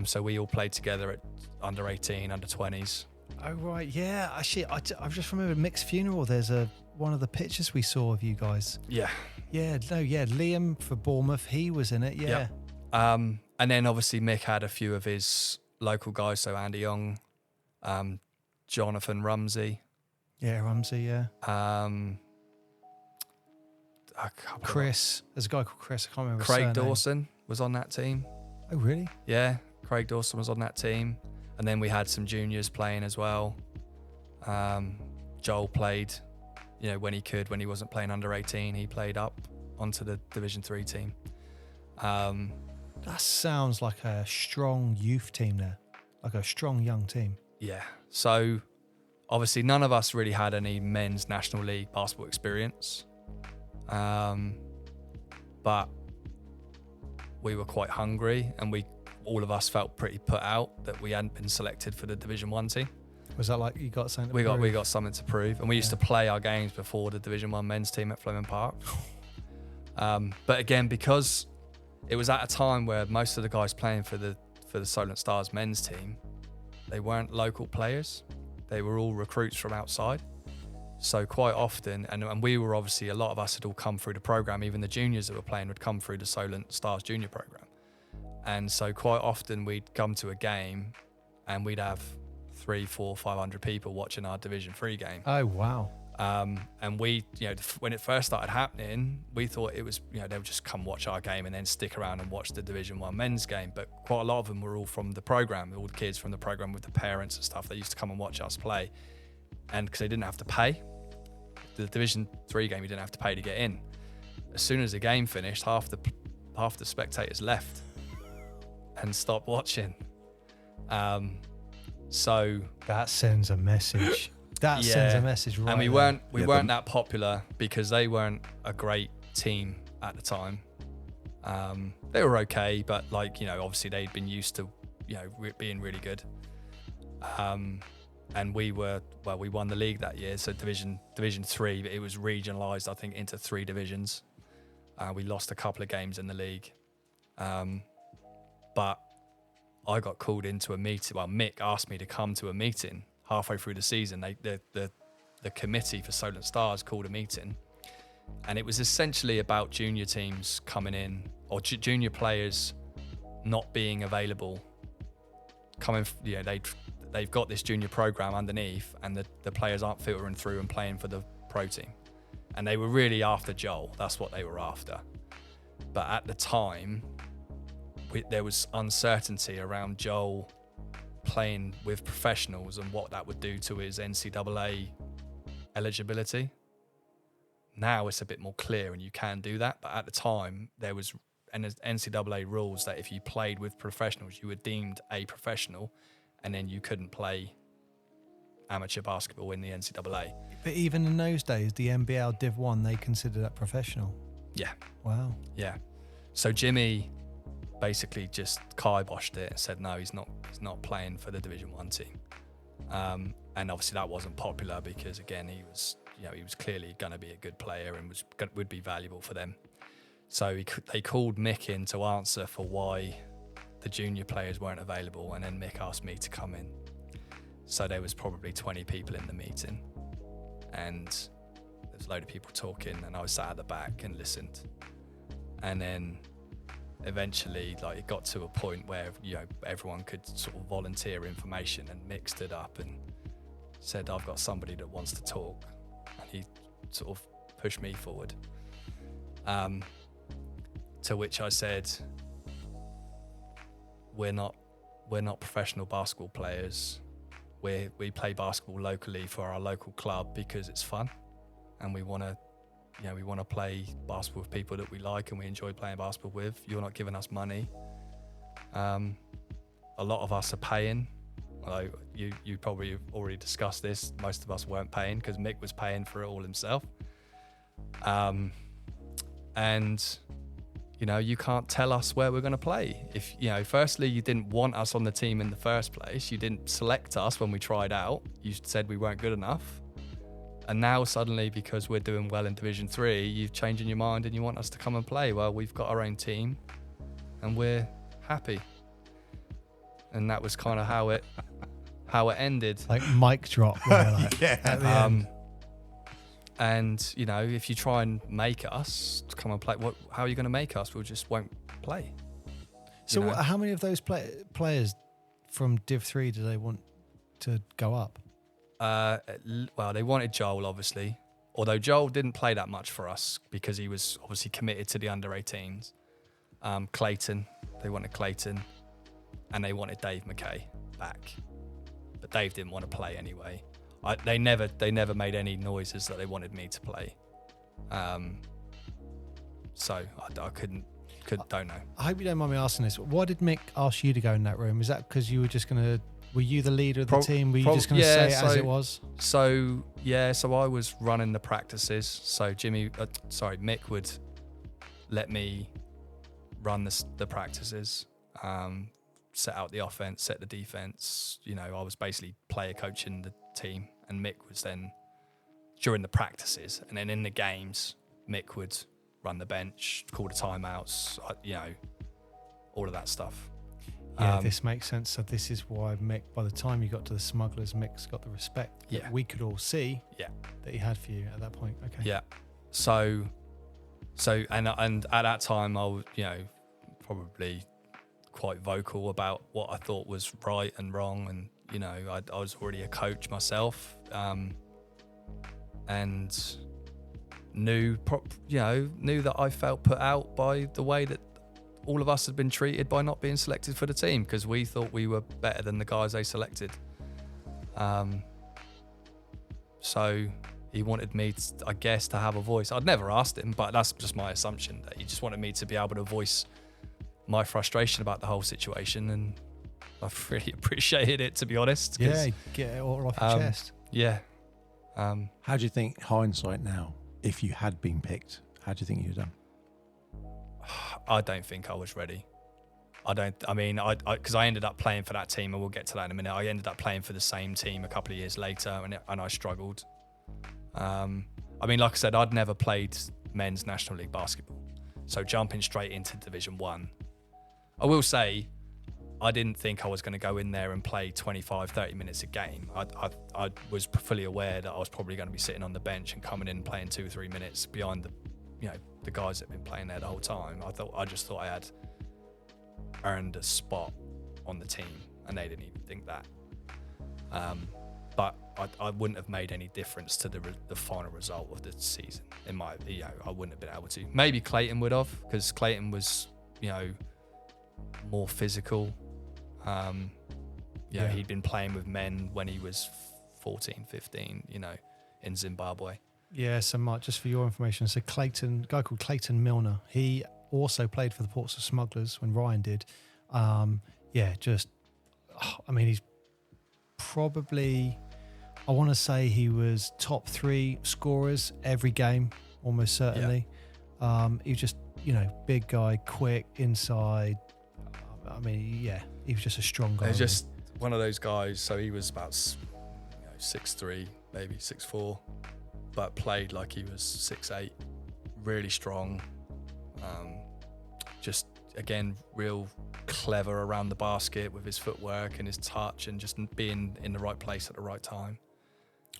So we all played together at under 18, under 20s. Oh right, yeah. Actually, I just remembered Mick's funeral. There's one of the pictures we saw of you guys. Yeah. Yeah, no, yeah. Liam for Bournemouth, he was in it. Yeah. Yep. And then obviously Mick had a few of his local guys, so Andy Young, Jonathan Rumsey. Yeah, Rumsey. Yeah. I can't Chris. There's a guy called Chris. I can't remember. Craig his surname. Dawson was on that team. Oh really? Yeah, Craig Dawson was on that team. And then we had some juniors playing as well. Joel played, when he could. When he wasn't playing under 18, he played up onto the Division 3 team. That sounds like a strong youth team there, like a strong young team. Yeah. So obviously none of us really had any men's National League basketball experience. But we were quite hungry, and all of us felt pretty put out that we hadn't been selected for the Division 1 team. Was that like you got something to We prove? got something to prove, and we used to play our games before the Division 1 men's team at Fleming Park. But again, because it was at a time where most of the guys playing for the Solent Stars men's team, they weren't local players. They were all recruits from outside. So quite often, and we were obviously, a lot of us had all come through the program. Even the juniors that were playing would come through the Solent Stars junior program. And so quite often we'd come to a game and we'd have 300, 400, 500 people watching our Division 3 game. Oh wow. And we, when it first started happening, we thought it was, they would just come watch our game and then stick around and watch the Division 1 men's game. But quite a lot of them were all from the program, all the kids from the program with the parents and stuff. They used to come and watch us play. And because they didn't have to pay, the Division 3 game, you didn't have to pay to get in. As soon as the game finished, half the spectators left and stopped watching. So that sends a message. That sends a message, right? And we weren't that popular because they weren't a great team at the time. They were okay, but obviously they'd been used to, being really good. And we won the league that year. So Division 3, it was regionalised, I think, into 3 divisions. We lost a couple of games in the league. But I got called into a meeting. Well, Mick asked me to come to a meeting halfway through the season. The committee for Solent Stars called a meeting, and it was essentially about junior teams coming in, or junior players not being available. They've got this junior program underneath, and the players aren't filtering through and playing for the pro team. And they were really after Joel. That's what they were after. But at the time, there was uncertainty around Joel playing with professionals and what that would do to his NCAA eligibility. Now it's a bit more clear and you can do that, but at the time there was NCAA rules that if you played with professionals, you were deemed a professional, and then you couldn't play amateur basketball in the NCAA. But even in those days, the NBL Div 1, they considered that professional. Yeah. Wow. Yeah. So Jimmy basically just kiboshed it and said no, he's not playing for the Division 1 team. And obviously that wasn't popular because again he was clearly going to be a good player and would be valuable for them. So they called Mick in to answer for why the junior players weren't available, and then Mick asked me to come in. So there was probably 20 people in the meeting, and there was a load of people talking, and I was sat at the back and listened. And then eventually, it got to a point where everyone could sort of volunteer information, and Mick stood up and said, "I've got somebody that wants to talk," and he sort of pushed me forward. To which I said, "We're not professional basketball players. We play basketball locally for our local club because it's fun, and we want to play basketball with people that we like and we enjoy playing basketball with. You're not giving us money. A lot of us are paying. Although you probably have already discussed this. Most of us weren't paying because Mick was paying for it all himself. And you can't tell us where we're going to play. If, firstly, you didn't want us on the team in the first place. You didn't select us when we tried out. You said we weren't good enough. And now suddenly, because we're doing well in Division 3, you've changed your mind and you want us to come and play. Well, we've got our own team and we're happy." And that was kind of how how it ended. Like mic drop. Where, like, Yeah. at the end. And you know, if you try and make us come and play, how are you going to make us? We just won't play. So you know? how many of those players from Div 3 do they want to go up? Well, they wanted Joel, obviously. Although Joel didn't play that much for us because he was obviously committed to the under-18s. Clayton, they wanted Clayton, and they wanted Dave McKay back, but Dave didn't want to play anyway. They never made any noises that they wanted me to play. So I don't know. I hope you don't mind me asking this. Why did Mick ask you to go in that room? Is that because you were just going to... Were you the leader of the team? Were you just going to say it as it was? So I was running the practices. So Mick would let me run the practices, set out the offense, set the defense. You know, I was basically player coaching the team, and Mick was then during the practices, and then in the games, Mick would run the bench, call the timeouts, you know, all of that stuff. Yeah, this makes sense. So this is why Mick, by the time you got to the Smugglers, Mick's got the respect that we could all see that he had for you at that point. Okay. Yeah. So and at that time I was, you know, probably quite vocal about what I thought was right and wrong, and you know, I was already a coach myself, and knew that I felt put out by the way that all of us had been treated by not being selected for the team, because we thought we were better than the guys they selected. So he wanted me, I guess, to have a voice. I'd never asked him, but that's just my assumption, that he just wanted me to be able to voice my frustration about the whole situation, and I've really appreciated it, to be honest. Yeah, get it all off your chest. Yeah. How do you think, hindsight now, if you had been picked, how do you think you'd done? I don't think I was ready. Because I ended up playing for that team, and we'll get to that in a minute. I ended up playing for the same team a couple of years later, and I struggled. Like I said, I'd never played men's National League basketball, so jumping straight into Division 1, I will say, I didn't think I was going to go in there and play 25, 30 minutes a game. I was fully aware that I was probably going to be sitting on the bench and coming in and playing 2-3 minutes behind the guys that have been playing there the whole time. I just thought I had earned a spot on the team, and they didn't even think that. But I wouldn't have made any difference to the final result of the season. I wouldn't have been able to. Maybe Clayton would have, because Clayton was, more physical. He'd been playing with men when he was 14, 15, in Zimbabwe. Yeah, so Mark, just for your information, so Clayton, a guy called Clayton Milner, he also played for the Portsmouth Smugglers when Ryan did. He's probably, I want to say he was top 3 scorers every game, almost certainly. Yeah. He was just, big guy, quick, inside. He was just a strong guy. He was just one of those guys, so he was about 6'3", maybe 6'4", but played like he was 6'8", really strong. Just, again, real clever around the basket with his footwork and his touch, and just being in the right place at the right time.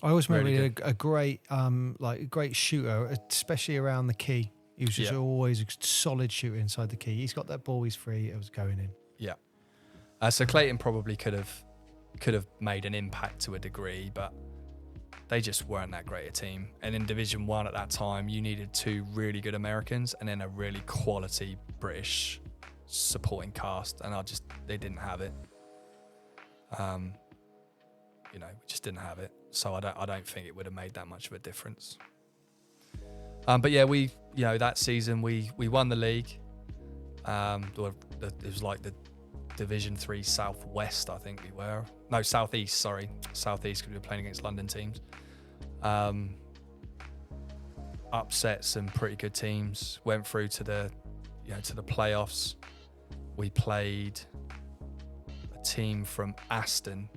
I always remember he had a great, a great shooter, especially around the key. He was just always a solid shooter inside the key. He's got that ball, he's free, it was going in. Yeah. So Clayton probably could have made an impact to a degree, but they just weren't that great a team. And in Division 1 at that time, you needed 2 really good Americans and then a really quality British supporting cast, and they didn't have it. We just didn't have it. So I don't think it would have made that much of a difference. But yeah, we that season we won the league. It was like the Division 3 Southwest, I think we were. No, Southeast, sorry. Southeast, because we were playing against London teams. Upset some pretty good teams. Went through to the playoffs. We played a team from Aston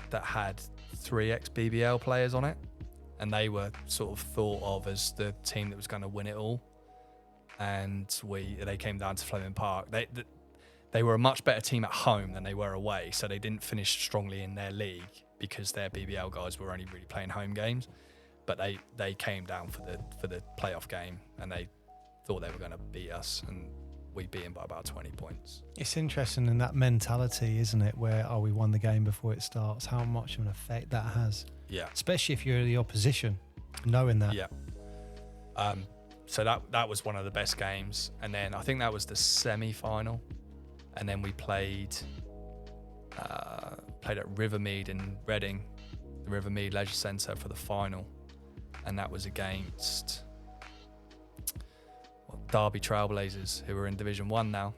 that had 3 ex-BBL players on it, and they were sort of thought of as the team that was going to win it all. And they came down to Fleming Park. they were a much better team at home than they were away. So they didn't finish strongly in their league because their BBL guys were only really playing home games. But they came down for the playoff game, and they thought they were going to beat us, and we beat them by about 20 points. It's interesting in that mentality, isn't it? Where, we won the game before it starts, how much of an effect that has. Yeah. Especially if you're the opposition, knowing that. Yeah. So that was one of the best games. And then I think that was the semi-final. And then we played at Rivermead in Reading, the Rivermead Leisure Centre for the final. And that was against Derby Trailblazers, who were in Division 1 now.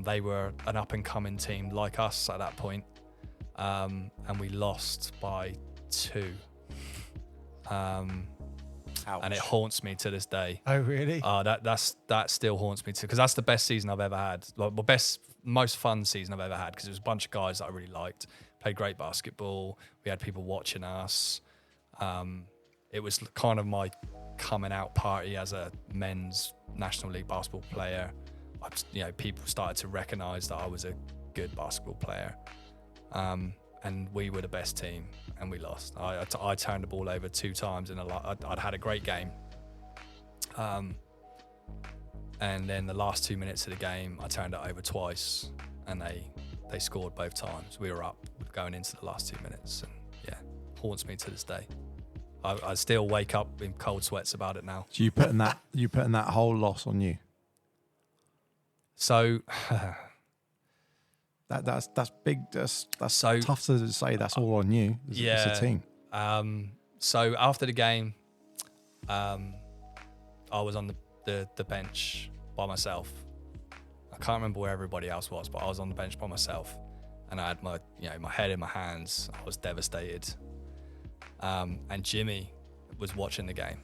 They were an up-and-coming team like us at that point. And we lost by 2. And it haunts me to this day. Oh, really? That still haunts me too, because that's the best season I've ever had. Like, the most fun season I've ever had, because it was a bunch of guys that I really liked. Played great basketball. We had people watching us. It was kind of my coming out party as a men's National League basketball player. People started to recognise that I was a good basketball player. And we were the best team, and we lost. I turned the ball over 2 times, and I'd had a great game. And then the last 2 minutes of the game, I turned it over twice, and they scored both times. We were up going into the last 2 minutes, and yeah, haunts me to this day. I still wake up in cold sweats about it now. So you putting that whole loss on you? So that's big. That's so tough to say. That's all on you. It's a team. So after the game, I was on the bench by myself. I can't remember where everybody else was, but I was on the bench by myself, and I had my head in my hands. I was devastated. And Jimmy was watching the game,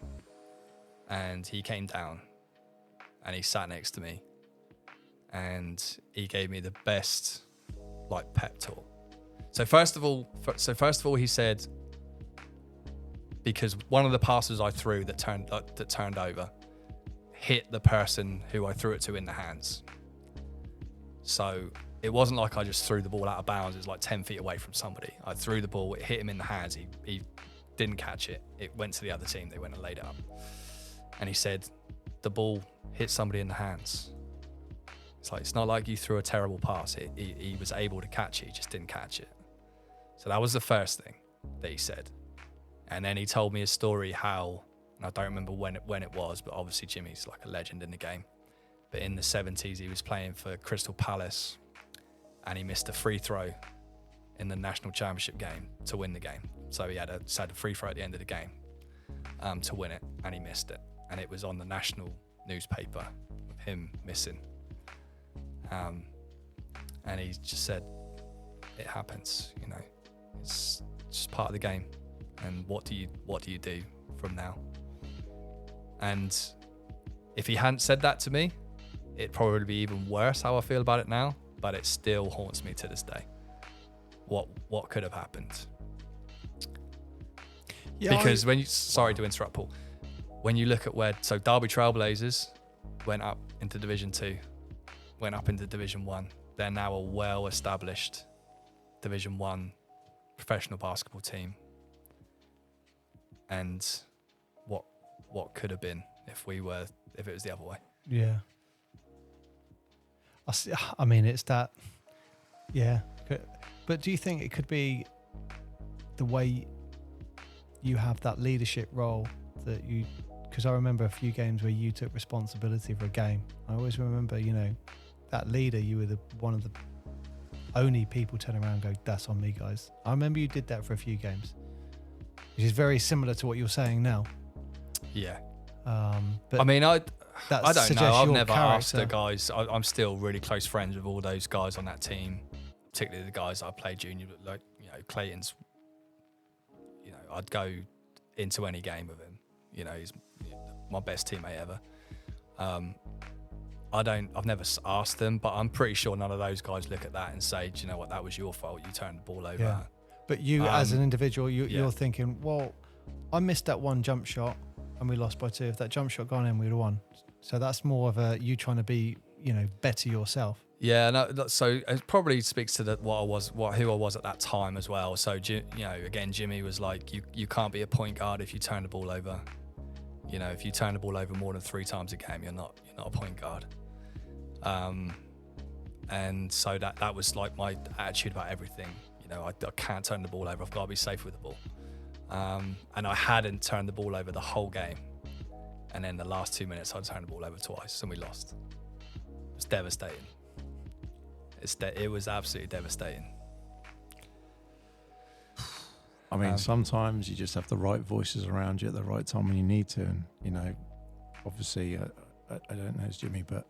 and he came down and he sat next to me, and he gave me the best pep talk. So first of all, he said, because one of the passes I threw that turned over hit the person who I threw it to in the hands. So it wasn't like I just threw the ball out of bounds. It was like 10 feet away from somebody. I threw the ball, it hit him in the hands. He didn't catch it. It went to the other team. They went and laid it up. And he said, the ball hit somebody in the hands. It's not like you threw a terrible pass. He was able to catch it. He just didn't catch it. So that was the first thing that he said. And then he told me a story how, and I don't remember when it was, but obviously Jimmy's like a legend in the game. But in the 70s, he was playing for Crystal Palace, and he missed a free throw in the national championship game to win the game. So he had a free throw at the end of the game to win it, and he missed it. And it was on the national newspaper of him missing. And he just said, it happens, it's just part of the game. And what do you do from now? And if he hadn't said that to me, it'd probably be even worse how I feel about it now, but it still haunts me to this day. What could have happened? Yeah, because sorry to interrupt, Paul. When you look at so Derby Trailblazers went up into Division 2, went up into Division 1. They're now a well-established Division 1 professional basketball team. And what could have been if it was the other way? Yeah. I mean, it's that. Yeah. But do you think it could be the way you have that leadership role that you? Because I remember a few games where you took responsibility for a game. I always remember, that leader. You were one of the only people turn around and go, "That's on me, guys." I remember you did that for a few games, which is very similar to what you're saying now. Yeah. But I mean, I don't know. I've never asked the guys. I'm still really close friends with all those guys on that team, particularly the guys I played junior. Like Clayton's. I'd go into any game with him. He's my best teammate ever. I've never asked them, but I'm pretty sure none of those guys look at that and say, "Do you know what? That was your fault. You turned the ball over." Yeah. But you, as an individual, you're thinking, well, I missed that one jump shot and we lost by 2. If that jump shot gone in, we'd have won. So that's more of you trying to be, better yourself. Yeah, no, so it probably speaks to who I was at that time as well. So again, Jimmy was like, you can't be a point guard if you turn the ball over. If you turn the ball over more than 3 times a game, you're not a point guard. And so that was like my attitude about everything. I can't turn the ball over. I've got to be safe with the ball. And I hadn't turned the ball over the whole game. And then the last 2 minutes, I turned the ball over twice, and we lost. It was devastating. It was absolutely devastating. I mean, sometimes you just have the right voices around you at the right time when you need to. And, obviously, I don't know it's Jimmy, but,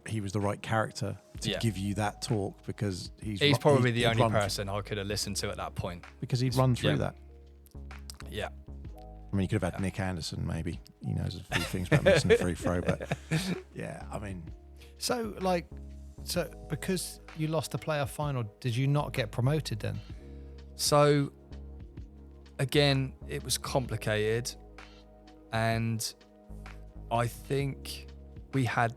he was the right character to give you that talk, because he's probably the only person I could have listened to at that point. Because he'd run through that. Yeah. I mean, you could have had Nick Anderson, maybe. He knows a few things about missing a free throw, but yeah, I mean. So because you lost the playoff final, did you not get promoted then? So, again, it was complicated, and I think we had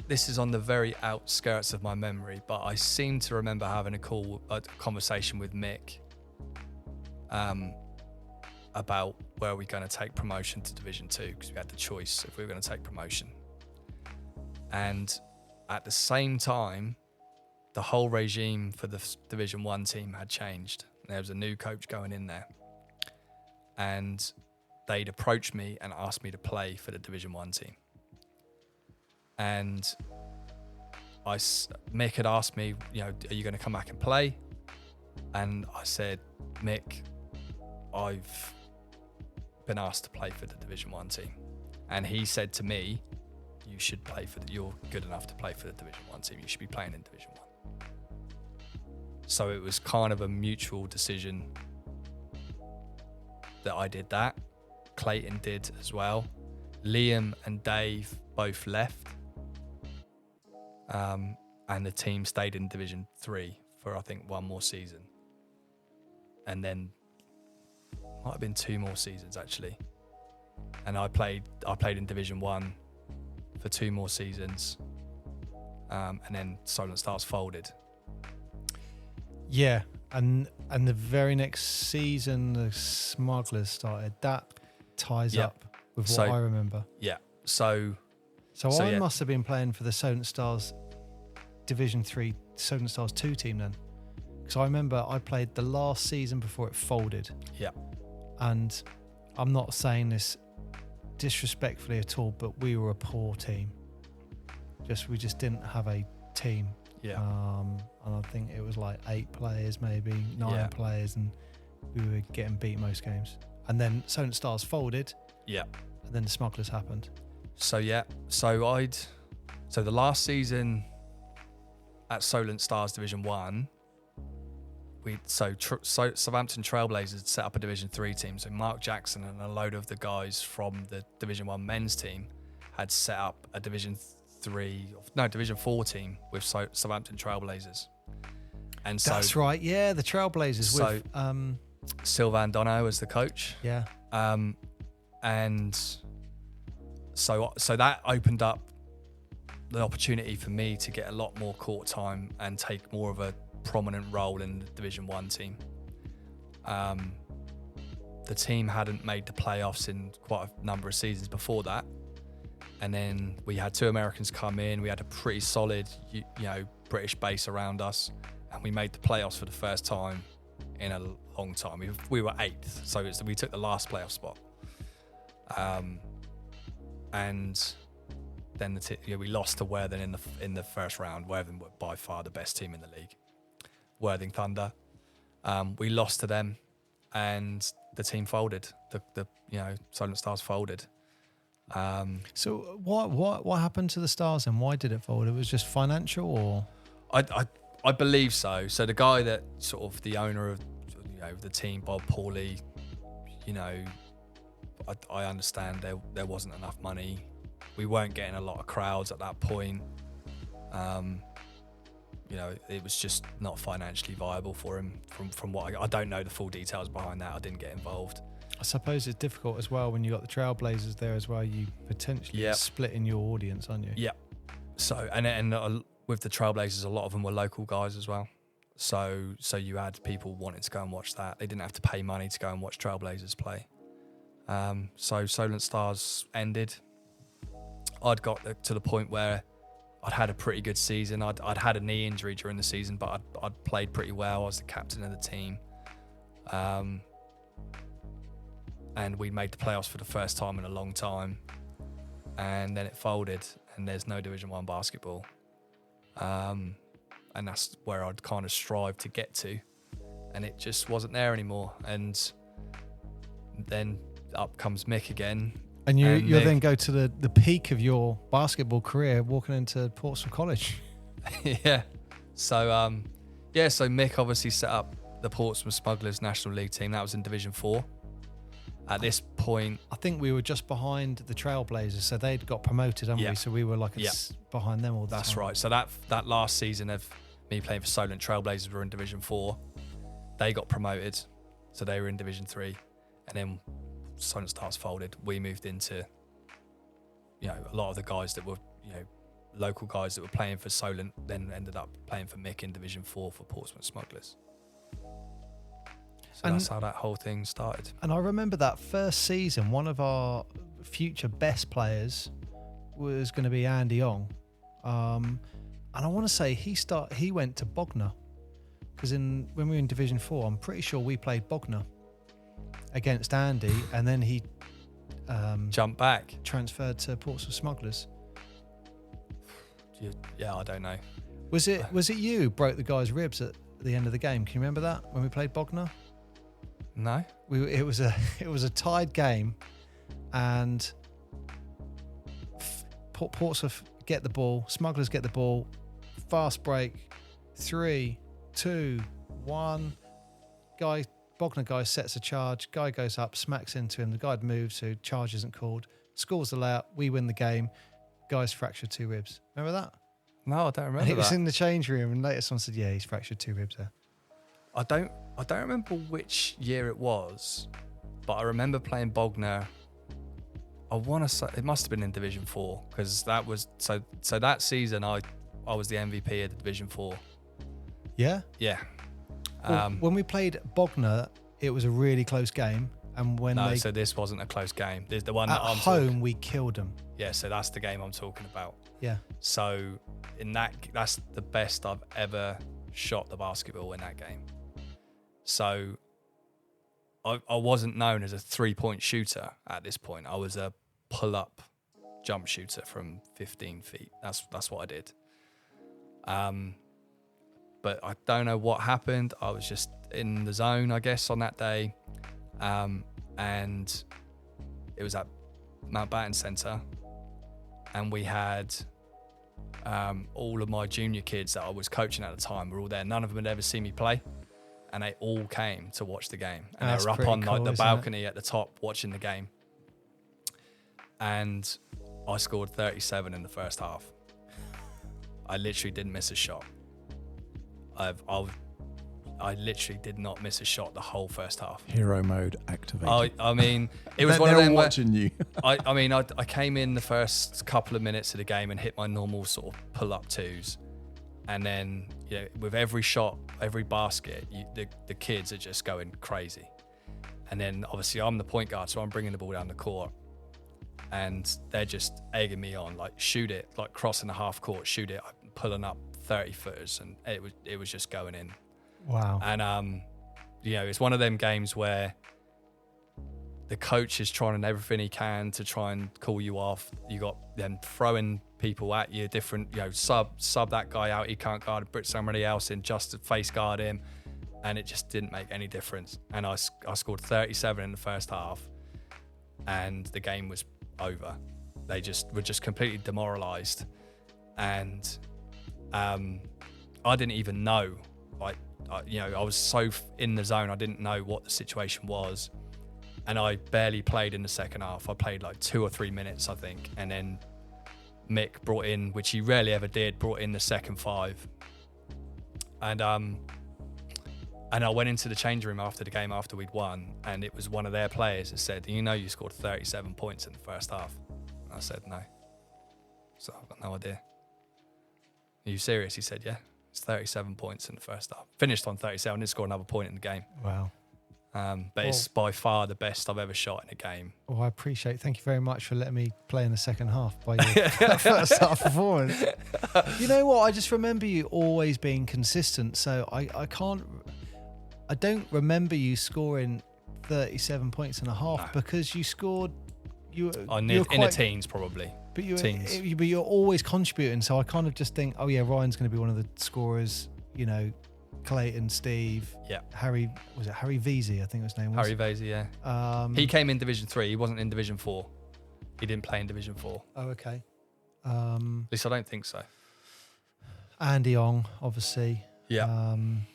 this is on the very outskirts of my memory, but I seem to remember having a conversation with Mick about where we're going to take promotion to Division 2, because we had the choice if we were going to take promotion. And at the same time, the whole regime for the Division 1 team had changed. There was a new coach going in there. And they'd approached me and asked me to play for the Division 1 team. And Mick had asked me, are you going to come back and play? And I said, Mick, I've been asked to play for the Division 1 team. And he said to me, you're good enough to play for the Division 1 team. You should be playing in Division 1. So it was kind of a mutual decision that I did that. Clayton did as well. Liam and Dave both left. And the team stayed in Division 3 for, I think, 1 more season. And then might have been 2 more seasons, actually. And I played in Division 1 for 2 more seasons, and then Solent Stars folded. Yeah, and the very next season the Smugglers started. That ties up with what I remember. Yeah, so I must have been playing for the Solent Stars Division 3 Solent Stars 2 team then, because I remember I played the last season before it folded. Yeah, and I'm not saying this disrespectfully at all, but we were a poor team. We just didn't have a team. Yeah. And I think it was like 8 players, maybe 9 players, and we were getting beat most games. And then Solent Stars folded. Yeah. And then the Smugglers happened. So the last season at Solent Stars Division 1, Southampton Trailblazers set up a Division 3 team. So Mark Jackson and a load of the guys from the Division 1 men's team had set up a Division 4 team with Southampton Trailblazers. And so that's right, yeah, the Trailblazers with Sylvain Dono as the coach. Yeah. And so that opened up the opportunity for me to get a lot more court time and take more of a prominent role in the Division 1 team. The team hadn't made the playoffs in quite a number of seasons before that, and then we had 2 Americans come in. We had a pretty solid, British base around us, and we made the playoffs for the first time in a long time. We were 8th, so we took the last playoff spot. And then we lost to Worthing in the first round. Worthing were by far the best team in the league. Worthing Thunder. We lost to them, and the team folded. The Solent Stars folded. So what happened to the Stars and why did it fold? It was just financial, or I believe so. So the guy that sort of the owner of the team, Bob Pauly, I understand there wasn't enough money. We weren't getting a lot of crowds at that point. it was just not financially viable for him. From what I don't know the full details behind that. I didn't get involved. I suppose it's difficult as well when you got the Trailblazers there as well. You potentially splitting your audience, aren't you? Yeah. So and with the Trailblazers, a lot of them were local guys as well. So you had people wanting to go and watch that. They didn't have to pay money to go and watch Trailblazers play. So Solent Stars ended. I'd got to the point where I'd had a pretty good season. I'd had a knee injury during the season, but I'd played pretty well. I was the captain of the team. And we made the playoffs for the first time in a long time. And then it folded, and there's no Division 1 basketball. And that's where I'd kind of strive to get to. And it just wasn't there anymore. And then up comes Mick again. And you then go to the peak of your basketball career walking into Portsmouth College. Yeah. So Mick obviously set up the Portsmouth Smugglers National League team. That was in Division 4. At this point, I think we were just behind the Trailblazers, so they'd got promoted, hadn't we? So we were like behind them all the time. That's right. So that last season of me playing for Solent, Trailblazers were in Division 4. They got promoted, so they were in Division 3. And then Solent Stars folded. We moved into, a lot of the guys that were, local guys that were playing for Solent then ended up playing for Mick in Division 4 for Portsmouth Smugglers. So that's how that whole thing started. And I remember that first season, one of our future best players was going to be Andy Ong. And I want to say he went to Bognor, because when we were in Division 4, I'm pretty sure we played Bognor against Andy, and then he jumped back, transferred to Portsmouth Smugglers. Yeah, I don't know. Was it you who broke the guy's ribs at the end of the game? Can you remember that when we played Bognor? No. It was a tied game, and Portsmouth get the ball, Smugglers get the ball, fast break, 3, 2, 1. Bognor guy sets a charge. Guy goes up, smacks into him. The guy moves, so charge isn't called. Scores the layup. We win the game. Guy's fractured 2 ribs. Remember that? No, I don't remember. And it was in the change room, and later someone said, "Yeah, he's fractured 2 ribs there." I don't remember which year it was, but I remember playing Bognor. I want to say it must have been in Division 4, because that was so that season I was the MVP of the Division 4. Yeah. Yeah. Well, when we played Bognor, it was a really close game, and so this wasn't a close game. There's the one at that I'm home we killed them. Yeah, so that's the game I'm talking about. Yeah. So that's the best I've ever shot the basketball in that game. So I wasn't known as a 3-point shooter at this point. I was a pull-up jump shooter from 15 feet. That's what I did. But I don't know what happened. I was just in the zone, I guess, on that day. And it was at Mountbatten Centre. And we had all of my junior kids that I was coaching at the time were all there. None of them had ever seen me play. And they all came to watch the game. And they were up on the balcony at the top watching the game. And I scored 37 in the first half. I literally didn't miss a shot. I literally did not miss a shot the whole first half. Hero mode activated. I mean, it was one of them watching you. I came in the first couple of minutes of the game and hit my normal sort of pull-up 2s. And then, with every shot, every basket, the kids are just going crazy. And then, obviously, I'm the point guard, so I'm bringing the ball down the court. And they're just egging me on, like, shoot it, like crossing the half court, shoot it. I'm pulling up 30-footers, and it was just going in. Wow. And, it's one of them games where the coach is trying everything he can to try and call you off. You got them throwing people at you, different, sub that guy out. He can't guard it, put somebody else in just to face guard him. And it just didn't make any difference. And I scored 37 in the first half, and the game was over. They were just completely demoralized. And I didn't even know, I was so in the zone, I didn't know what the situation was. And I barely played in the second half. I played like 2 or 3 minutes, I think. And then Mick brought in, which he rarely ever did, brought in the second 5. And I went into the change room after the game after we'd won, and it was one of their players that said, you scored 37 points in the first half. And I said, no. So I've got no idea. Are you serious? He said, yeah. It's 37 points in the first half. Finished on 37, didn't score another point in the game. Wow. But it's by far the best I've ever shot in a game. Well, I appreciate. Thank you very much for letting me play in the second half by your first half performance. You know what? I just remember you always being consistent. So I don't remember you scoring 37 points and a half because you scored. In the teens probably. But you're always contributing. So I kind of just think, oh yeah, Ryan's going to be one of the scorers. Clayton, Steve, Harry Veazey, I think his name was. Harry Veazey, yeah. He came in Division 3. He wasn't in Division 4. He didn't play in Division 4. Oh, okay. At least I don't think so. Andy Ong, obviously. Yeah. I'm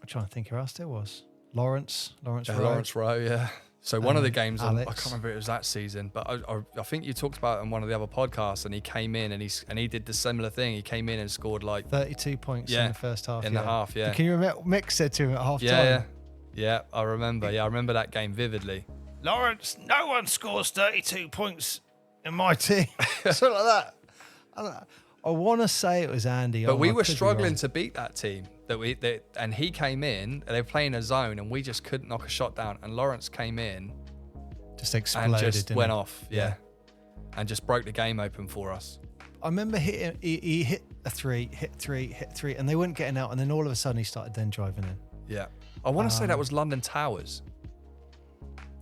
trying to think who else there was. Lawrence Rowe. Lawrence Rowe, yeah. So one of the games, I can't remember if it was that season, but I think you talked about it on one of the other podcasts, and he came in and he did the similar thing. He came in and scored like 32 points in the first half. In the half, yeah. Can you remember Mick said to him at half time? Yeah, I remember. Yeah, I remember that game vividly. Lawrence, no one scores 32 points in my team. Something like that. I want to say it was Andy. But we were struggling to beat that team. And he came in, and they were playing a zone, and we just couldn't knock a shot down. And Lawrence came in, just exploded, and just went off, and just broke the game open for us. I remember he hit a three, and they weren't getting out, and then all of a sudden he started then driving in. Yeah, I want to say that was London Towers.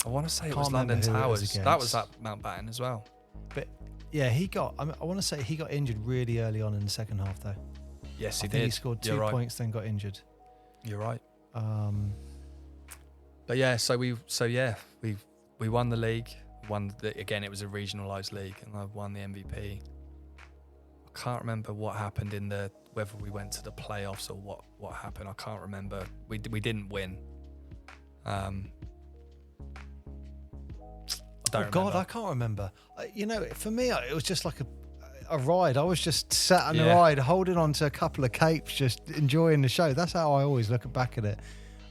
I want to say it was London Towers. That was at Mountbatten as well. But yeah, I want to say he got injured really early on in the second half, though. Yes, he did. He scored 2 points, then got injured. You're right. But yeah, so we won the league. Again, it was a regionalised league, and I won the MVP. I can't remember what happened whether we went to the playoffs or what happened. I can't remember. We didn't win. I don't remember. I can't remember. For me, it was just like a ride. I was just sat on the ride, holding on to a couple of capes, just enjoying the show. That's how I always look back at it.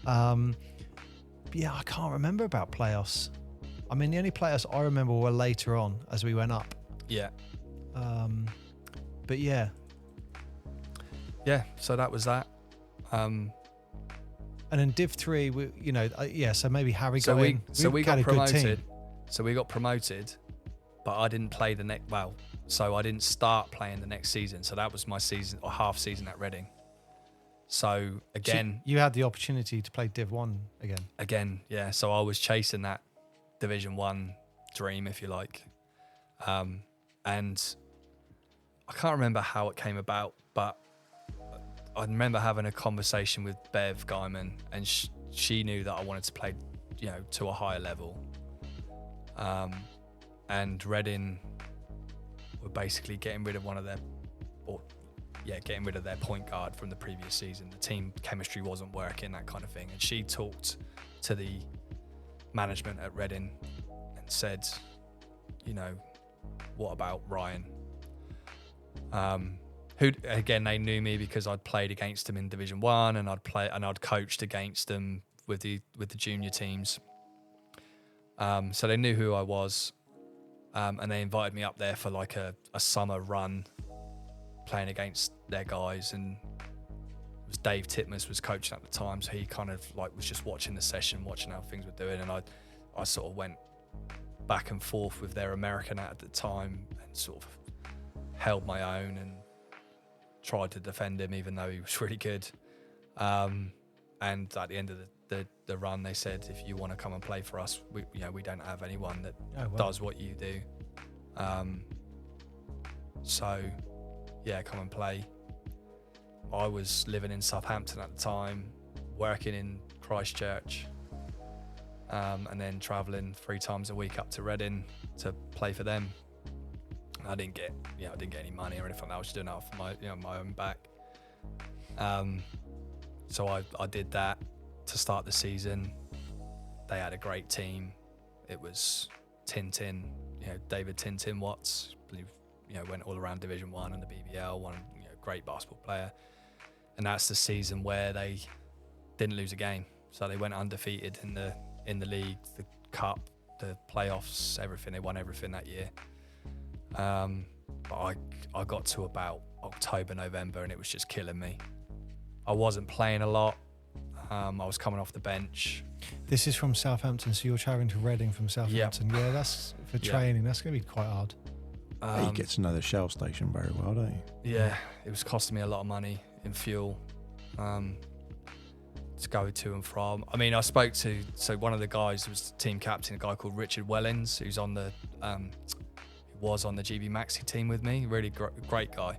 But I can't remember about playoffs. I mean, the only playoffs I remember were later on as we went up. Yeah. But yeah. Yeah, so that was that. And in Div 3, so maybe Harry got in. So we got promoted. So we got promoted, but I didn't play so I didn't start playing the next season. So that was my season or half season at Reading. So again, you had the opportunity to play Div 1 again. Again, yeah. So I was chasing that Division 1 dream, if you like. And I can't remember how it came about, but I remember having a conversation with Bev Guyman, and she knew that I wanted to play, to a higher level. And Reading were basically getting rid of getting rid of their point guard from the previous season. The team chemistry wasn't working, that kind of thing. And she talked to the management at Reading and said, what about Ryan? Who again, they knew me because I'd played against them in Division 1 and I'd coached against them with the junior teams. So they knew who I was. And they invited me up there for like a summer run playing against their guys, and it was Dave Titmus was coaching at the time, so he kind of was just watching the session, watching how things were doing, and I sort of went back and forth with their American at the time and sort of held my own and tried to defend him even though he was really good. And at the end of the run, they said, if you want to come and play for us, we don't have anyone that does what you do. So yeah, come and play. I was living in Southampton at the time, working in Christchurch, and then travelling 3 times a week up to Reading to play for them. I didn't get any money or anything. I was just doing it off my own back. So I did that to start the season. They had a great team. It was Tintin, David Tintin Watts, went all around Division 1 and the BBL, great basketball player. and that's the season where they didn't lose a game. So they went undefeated in the league, the cup, the playoffs, everything. They won everything that year. But I got to about October, November, and it was just killing me. I wasn't playing a lot. I was coming off the bench. This is from Southampton, so you're travelling to Reading from Southampton. Yeah, that's for training. That's going to be quite hard. You get to know the Shell station very well, don't you? Yeah, it was costing me a lot of money in fuel to go to and from. I mean, I spoke to one of the guys who was the team captain, a guy called Richard Wellens, who's on the was on the GB Maxi team with me. Really great guy,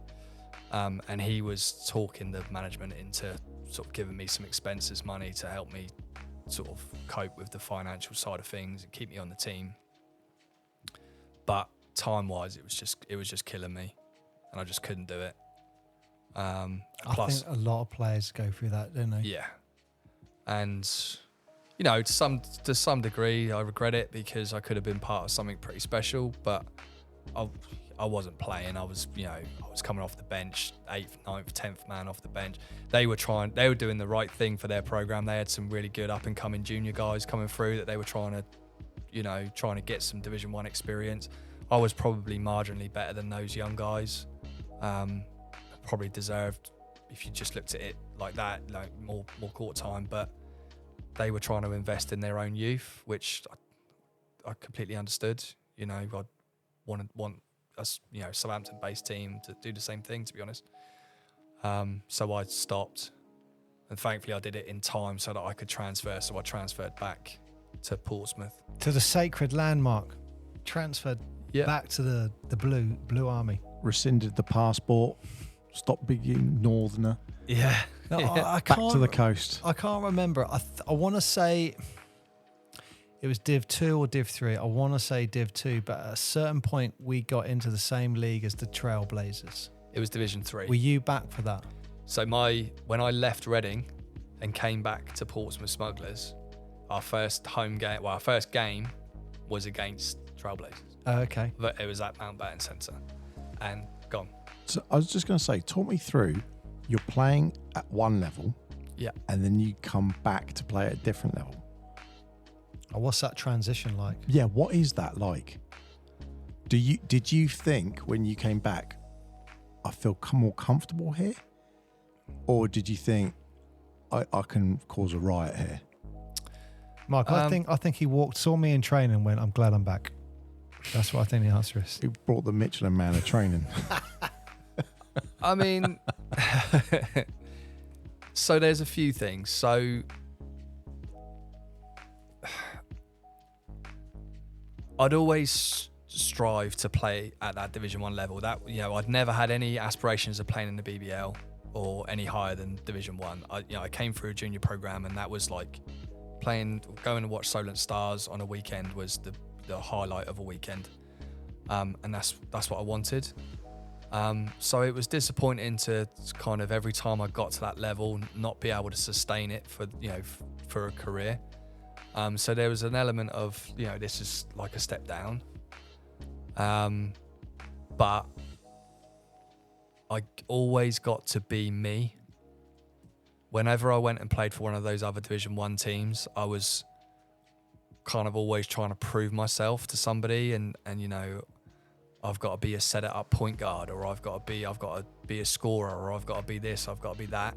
and he was talking the management into sort of giving me some expenses money to help me sort of cope with the financial side of things and keep me on the team. But time-wise, it was just killing me, and I just couldn't do it. I think a lot of players go through that, don't they? Yeah, and you know, to some degree, I regret it because I could have been part of something pretty special, but I wasn't playing. I was coming off the bench, 8th, 9th, 10th man off the bench. They were doing the right thing for their program. They had some really good up and coming junior guys coming through that they were trying to get some Division 1 experience. I was probably marginally better than those young guys. Probably deserved, if you just looked at it like that, like more court time, but they were trying to invest in their own youth, which I completely understood. You know, I'd want us, Southampton-based team to do the same thing, to be honest. So I stopped, and thankfully I did it in time so that I could transfer. So I transferred back to Portsmouth. To the sacred landmark. Transferred back to the blue army. Rescinded the passport. Stopped being northerner. Yeah. No, I back to the coast. I can't remember. I want to say it was Div 2 or Div 3. I want to say Div 2, but at a certain point we got into the same league as the Trailblazers. It was Division 3. Were you back for that? So when I left Reading and came back to Portsmouth Smugglers, our first game was against Trailblazers. Oh, okay. But it was at Mountbatten Centre and gone. So I was just going to say, talk me through, you're playing at one level, and then you come back to play at a different level. Oh, what's that transition like? Yeah, what is that like? Did you think when you came back, I feel more comfortable here? Or did you think I can cause a riot here? Mark, I think he saw me in training and went, I'm glad I'm back. That's what I think the answer is. He brought the Michelin Man of training. I mean, so there's a few things. So I'd always strive to play at that Division 1 level. That, I'd never had any aspirations of playing in the BBL or any higher than Division 1. I came through a junior program, and that was like going to watch Solent Stars on a weekend was the highlight of a weekend. And that's what I wanted. So it was disappointing to kind of every time I got to that level not be able to sustain it for a career. So there was an element of this is like a step down. But I always got to be me. Whenever I went and played for one of those other Division 1 teams, I was kind of always trying to prove myself to somebody, and I've got to be a set-it-up point guard, or I've got to be a scorer, or I've got to be this, I've got to be that.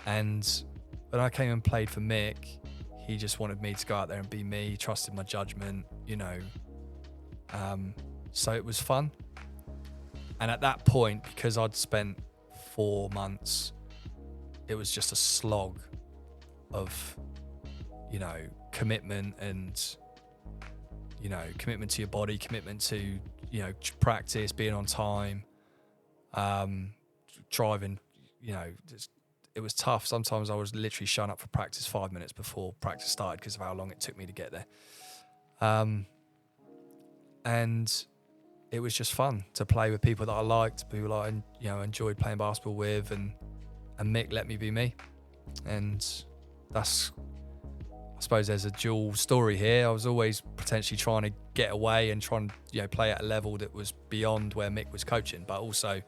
And when I came and played for Mick, he just wanted me to go out there and be me. He trusted my judgment, so it was fun. And at that point, because I'd spent 4 months, it was just a slog of, commitment and, commitment to your body, commitment to, practice, being on time, driving, it was tough. Sometimes I was literally showing up for practice 5 minutes before practice started because of how long it took me to get there. And it was just fun to play with people that I liked, people I enjoyed playing basketball with, and Mick let me be me. And that's, I suppose there's a dual story here. I was always potentially trying to get away and trying to play at a level that was beyond where Mick was coaching, but also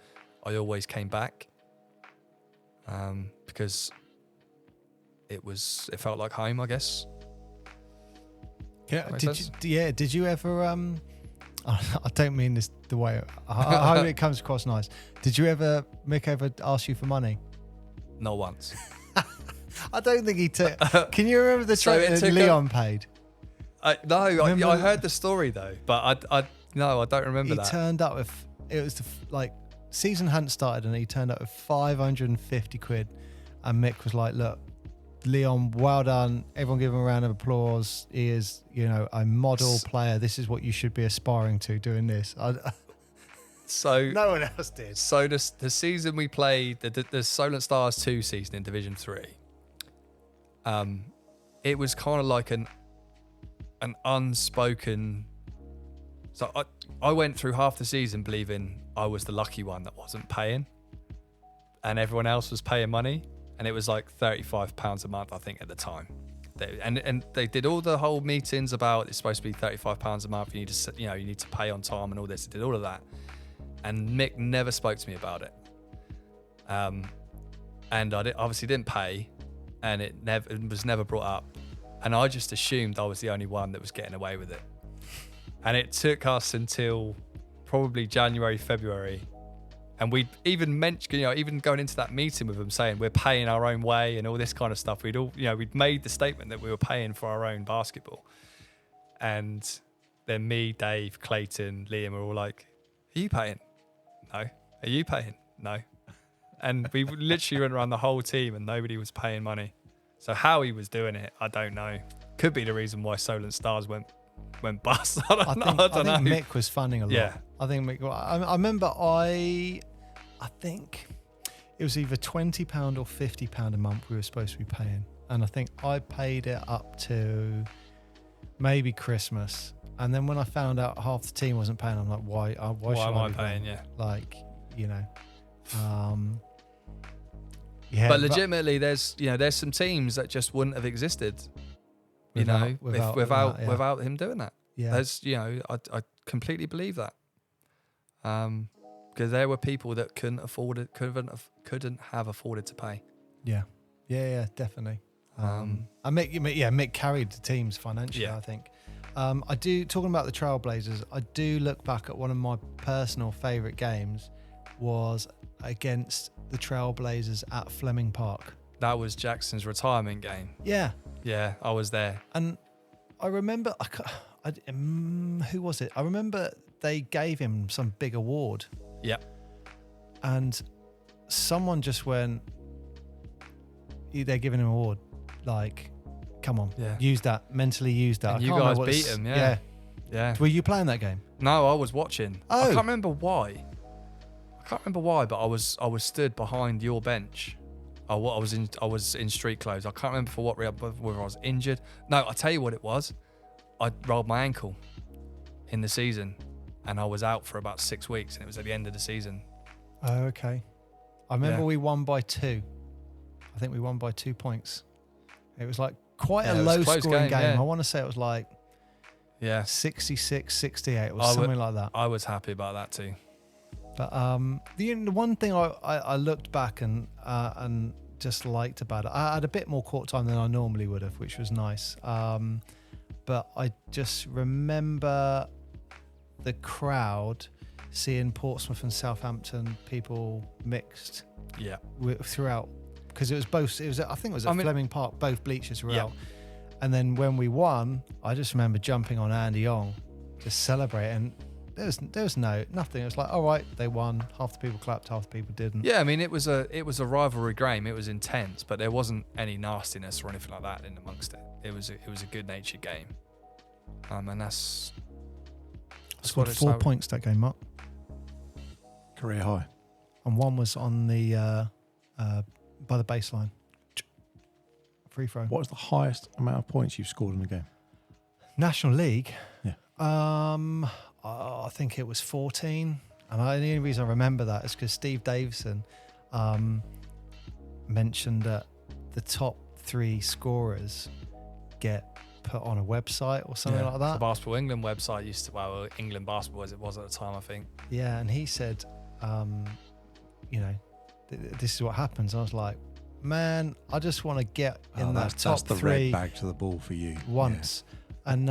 I always came back. because it felt like home, I guess. Yeah, That did makes you, did you ever I don't mean this the way I hope it comes across nice. Did you ever Mick ever ask you for money? Not once. I don't think he took. Can you remember the So trip it that took Leon paid? I Remember- heard the story though, but I don't remember He that. turned up with, it was like season hadn't started and he turned up with 550 quid, and Mick was like, look, Leon, well done, everyone give him a round of applause. He is, a model player. This is what you should be aspiring to, doing this. So No one else did. So the season we played, the Solent Stars 2 season in Division 3, it was kind of like an unspoken. So I went through half the season believing I was the lucky one that wasn't paying, and everyone else was paying money, and it was like £35 a month, I think, at the time. And they did all the whole meetings about it's supposed to be £35 a month. You need to pay on time and all this. They did all of that. And Mick never spoke to me about it. And I obviously didn't pay, and it was never brought up. And I just assumed I was the only one that was getting away with it. And it took us until probably January, February. And we even mentioned, even going into that meeting with them saying we're paying our own way and all this kind of stuff. We'd made the statement that we were paying for our own basketball. And then me, Dave, Clayton, Liam were all like, are you paying? No. Are you paying? No. And we literally went around the whole team and nobody was paying money. So how he was doing it, I don't know. Could be the reason why Solent Stars went bust. I don't know. I think Mick was funding a lot. Yeah. I think Mick. I remember I think it was either £20 or £50 a month we were supposed to be paying, and I think I paid it up to maybe Christmas. And then when I found out half the team wasn't paying, I'm like, why should am I be paying? Yeah. Like, yeah. But legitimately, there's some teams that just wouldn't have existed, without him doing that. Yeah. There's, I completely believe that. Because there were people that couldn't have afforded to pay. Yeah, definitely. And Mick carried the teams financially, Yeah. I think. Talking about the Trailblazers, I do look back at one of my personal favourite games was against the Trailblazers at Fleming Park. That was Jackson's retirement game. Yeah. Yeah, I was there. And I remember, who was it? I remember they gave him some big award. Yeah. And someone just went, they're giving him an award. Like, come on, use that. Mentally use that. And you guys beat him, yeah. Were you playing that game? No, I was watching. Oh. I can't remember why, but I was stood behind your bench. I was in street clothes. I can't remember for what reason, whether I was injured. No, I'll tell you what it was. I rolled my ankle in the season, and I was out for about 6 weeks, and it was at the end of the season. Oh, okay. I remember we won by 2. I think we won by 2 points. It was like quite a low-scoring game. Yeah. I want to say it was like 66, 68 or something like that. I was happy about that too. But the one thing I looked back and just liked about it, I had a bit more court time than I normally would have, which was nice. But I just remember the crowd seeing Portsmouth and Southampton people mixed. Yeah. Throughout, because it was both. I think it was at Fleming Park. Both bleachers were out. And then when we won, I just remember jumping on Andy Ong, just celebrating. There was nothing. It was like, all right, they won. Half the people clapped, half the people didn't. Yeah, I mean, it was a rivalry game. It was intense, but there wasn't any nastiness or anything like that in amongst it. It was a good-natured game, and that's scored 4 points that game, Mark. Career high. And one was on the by the baseline. Free throw. What was the highest amount of points you've scored in a game? National League. Yeah. I think it was 14. And the only reason I remember that is because Steve Davison mentioned that the top 3 scorers get put on a website or something like that. The Basketball England website used to, England Basketball as it was at the time, I think. Yeah, and he said, this is what happens. I was like, man, I just want to get in that top that's the three red bag to the ball for you. once. And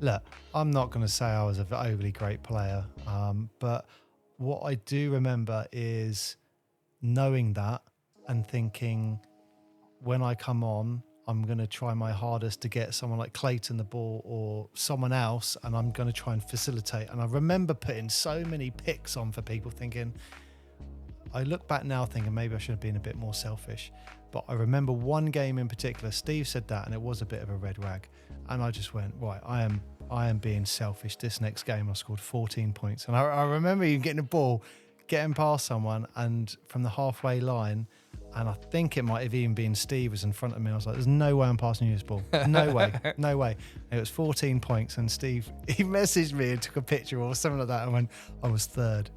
look, I'm not going to say I was an overly great player, but what I do remember is knowing that and thinking, when I come on, I'm going to try my hardest to get someone like Clayton the ball or someone else, and I'm going to try and facilitate. And I remember putting so many picks on for people, thinking, I look back now thinking maybe I should have been a bit more selfish. But I remember one game in particular, Steve said that, and it was a bit of a red rag. And I just went, right, I am being selfish. This next game I scored 14 points. And I remember you getting the ball, getting past someone, and from the halfway line, and I think it might have even been Steve was in front of me. I was like, there's no way I'm passing you this ball. No way. No way. And it was 14 points. And Steve, he messaged me and took a picture or something like that. And when I was third,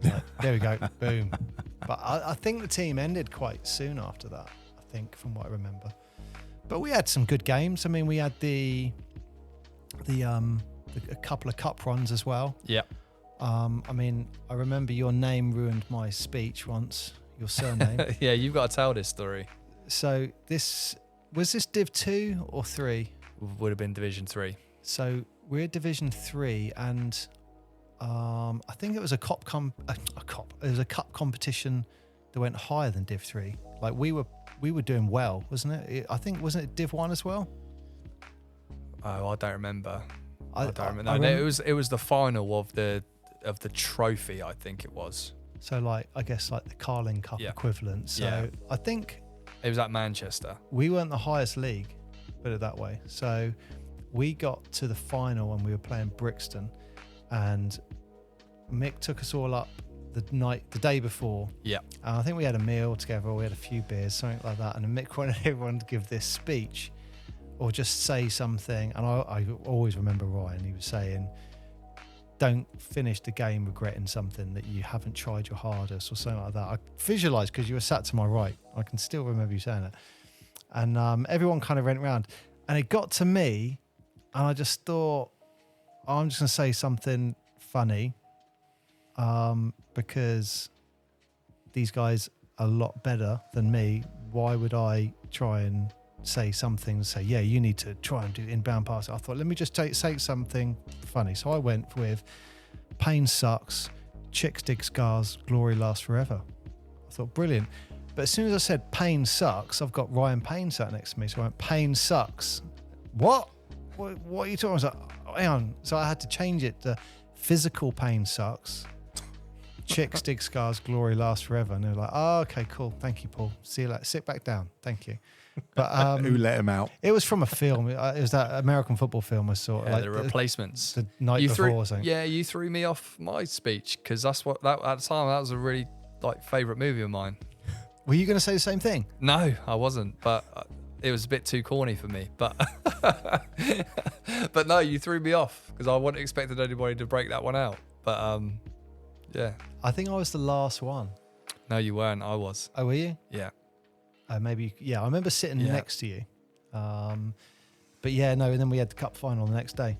like, there we go. Boom. But I think the team ended quite soon after that, I think, from what I remember. But we had some good games. I mean, we had a couple of cup runs as well. Yeah. I mean, I remember your name ruined my speech once. Your surname. Yeah, you've got to tell this story. So was this Div 2 or 3? Would have been Division 3. So we're Division 3, and I think it was a cup competition that went higher than Div 3. Like we were doing well, wasn't it? I think, wasn't it Div 1 as well? Oh, I don't remember. I don't remember. I No, it was the final of the trophy, I think it was. So like, I guess like the Carling Cup equivalent. So I think it was at Manchester. We weren't the highest league, put it that way. So we got to the final when we were playing Brixton, and Mick took us all up the day before. Yeah. And I think we had a meal together, we had a few beers, something like that. And Mick wanted everyone to give this speech or just say something. And I always remember Ryan, he was saying, don't finish the game regretting something that you haven't tried your hardest or something like that. I visualised, because you were sat to my right. I can still remember you saying it. And everyone kind of went around. And it got to me, and I just thought, I'm just going to say something funny, because these guys are a lot better than me. Why would I try and say something, say, yeah, you need to try and do inbound passing? I thought, let me just say something funny. So I went with, Payne sucks, chicks dig scars, glory lasts forever. I thought, brilliant. But as soon as I said Payne sucks, I've got Ryan Payne sat next to me. So I went, Payne sucks. What are you talking about? I was like, oh, hang on. So I had to change it to physical pain sucks, chicks dig scars, glory lasts forever. And they're like, oh, okay, cool. Thank you, Paul. See you later. Sit back down. Thank you. But who let him out? It was from a film. It was that American football film I saw. Yeah, like the Replacements. The night before or something. Yeah, you threw me off my speech, because that's what at the time that was a really favourite movie of mine. Were you going to say the same thing? No, I wasn't. But it was a bit too corny for me. But but no, you threw me off because I wasn't expecting anybody to break that one out. But yeah. I think I was the last one. No, you weren't. I was. Oh, were you? Yeah. Maybe, yeah. I remember sitting next to you. But yeah, no, and then we had the cup final the next day.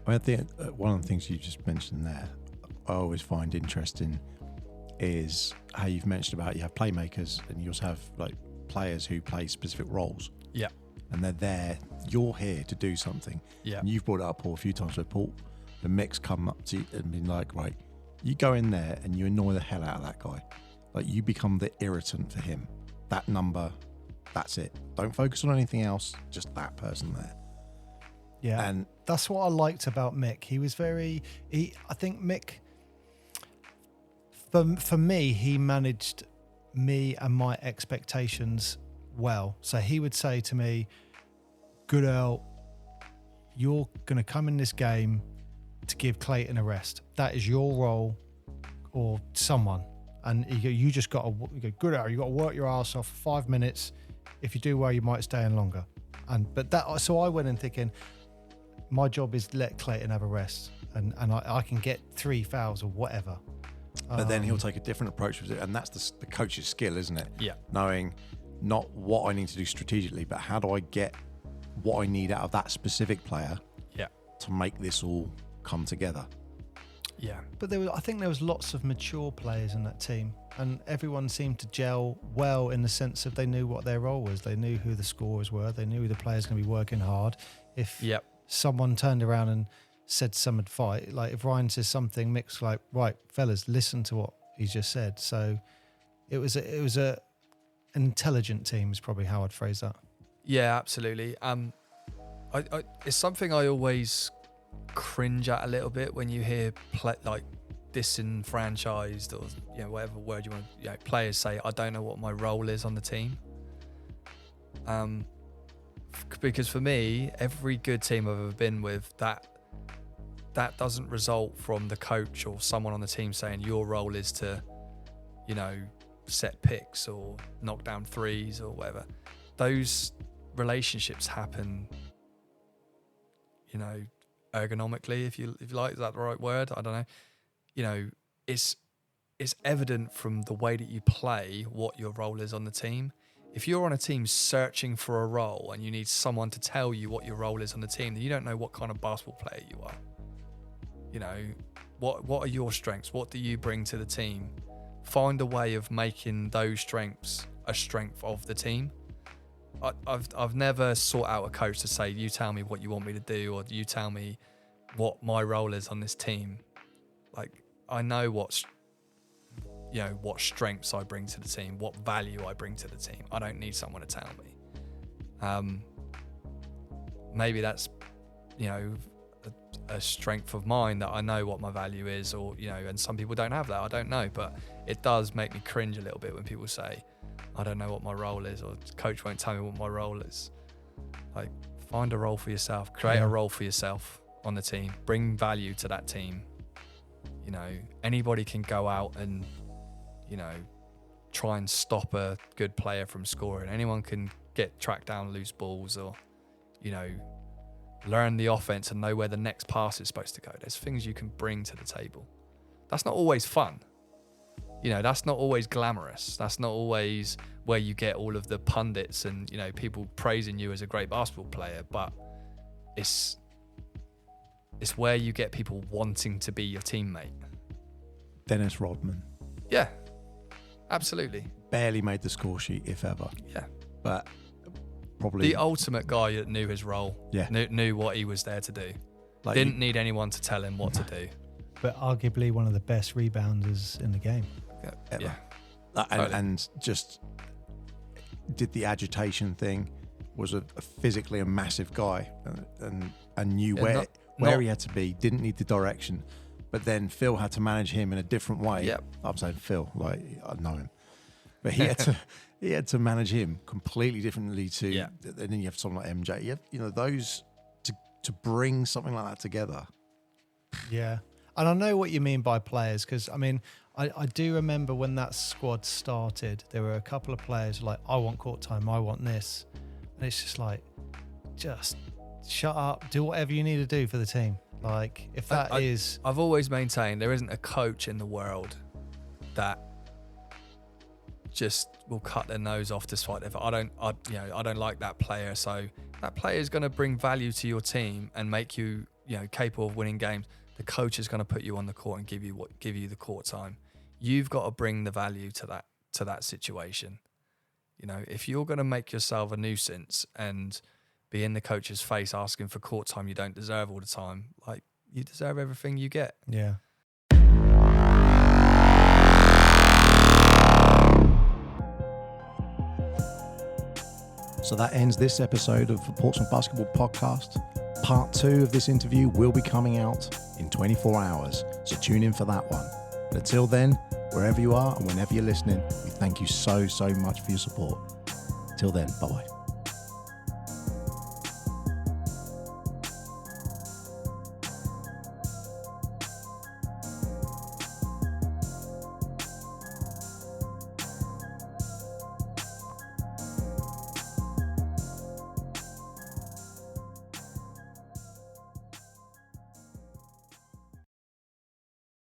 I think one of the things you just mentioned there, I always find interesting, is how you've mentioned about you have playmakers and you also have like players who play specific roles. Yeah. And they're there. You're here to do something. Yeah. And you've brought it up, Paul, a few times where Paul, the mix come up to you and been like, right, you go in there and you annoy the hell out of that guy. Like you become the irritant for him. That number, that's it. Don't focus on anything else, just that person there. Yeah. And that's what I liked about Mick. He was I think Mick, for me, he managed me and my expectations well. So he would say to me, Goodell, you're going to come in this game to give Clayton a rest. That is your role, or someone. And you just got to, Goodell, you got to work your ass off for 5 minutes. If you do well, you might stay in longer. So I went in thinking, my job is let Clayton have a rest, and I can get 3 fouls or whatever. But then he'll take a different approach with it, and that's the coach's skill, isn't it? Yeah. Knowing not what I need to do strategically, but how do I get what I need out of that specific player to make this all come together. Yeah. But I think there was lots of mature players in that team, and everyone seemed to gel well in the sense of they knew what their role was. They knew who the scorers were. They knew the players going to be working hard. If someone turned around and said some advice, like if Ryan says something, Mick's like, right, fellas, listen to what he's just said. So it was an intelligent team is probably how I'd phrase that. Yeah, absolutely. It's something I always cringe at a little bit when you hear like disenfranchised or whatever word you want. Players say, "I don't know what my role is on the team." Because for me, every good team I've ever been with, that doesn't result from the coach or someone on the team saying your role is to, set picks or knock down threes or whatever. Those relationships happen, ergonomically, if you like, is that the right word? I don't know. It's evident from the way that you play what your role is on the team. If you're on a team searching for a role and you need someone to tell you what your role is on the team, then you don't know what kind of basketball player you are. What are your strengths? What do you bring to the team? Find a way of making those strengths a strength of the team. I've never sought out a coach to say, you tell me what you want me to do, or you tell me what my role is on this team. Like, I know what strengths I bring to the team, what value I bring to the team. I don't need someone to tell me. Maybe that's, a strength of mine that I know what my value is, or, and some people don't have that. I don't know, but it does make me cringe a little bit when people say, I don't know what my role is, or coach won't tell me what my role is. Like, find a role for yourself, create a role for yourself on the team, bring value to that team. Anybody can go out and, try and stop a good player from scoring. Anyone can track down loose balls, or, learn the offense and know where the next pass is supposed to go. There's things you can bring to the table. That's not always fun. That's not always glamorous. That's not always where you get all of the pundits and, people praising you as a great basketball player, but it's where you get people wanting to be your teammate. Dennis Rodman. Yeah, absolutely. Barely made the score sheet, if ever. Yeah. But probably the ultimate guy that knew his role. Yeah. Knew what he was there to do. Didn't need anyone to tell him what to do. But arguably one of the best rebounders in the game. Ever. Yeah. And just did the agitation thing, was physically a massive guy, and knew where he had to be, didn't need the direction. But then Phil had to manage him in a different way. Yep. I'm saying Phil, like, I know him. But he had to manage him completely differently to, and then you have someone like MJ. You have, those to bring something like that together. Yeah. And I know what you mean by players, because, I do remember when that squad started, there were a couple of players like, I want court time, I want this. And it's just like, just shut up, do whatever you need to do for the team. Like, if that I've always maintained there isn't a coach in the world that just will cut their nose off to spite their. I don't like that player. So that player is going to bring value to your team and make you, capable of winning games. The coach is going to put you on the court and give you the court time. You've got to bring the value to that situation. If you're going to make yourself a nuisance and be in the coach's face asking for court time you don't deserve all the time, like, you deserve everything you get. Yeah. So that ends this episode of the Portsmouth Basketball Podcast. Part 2 of this interview will be coming out in 24 hours, so tune in for that one. But until then, wherever you are and whenever you're listening, we thank you so much for your support. Till then, bye-bye.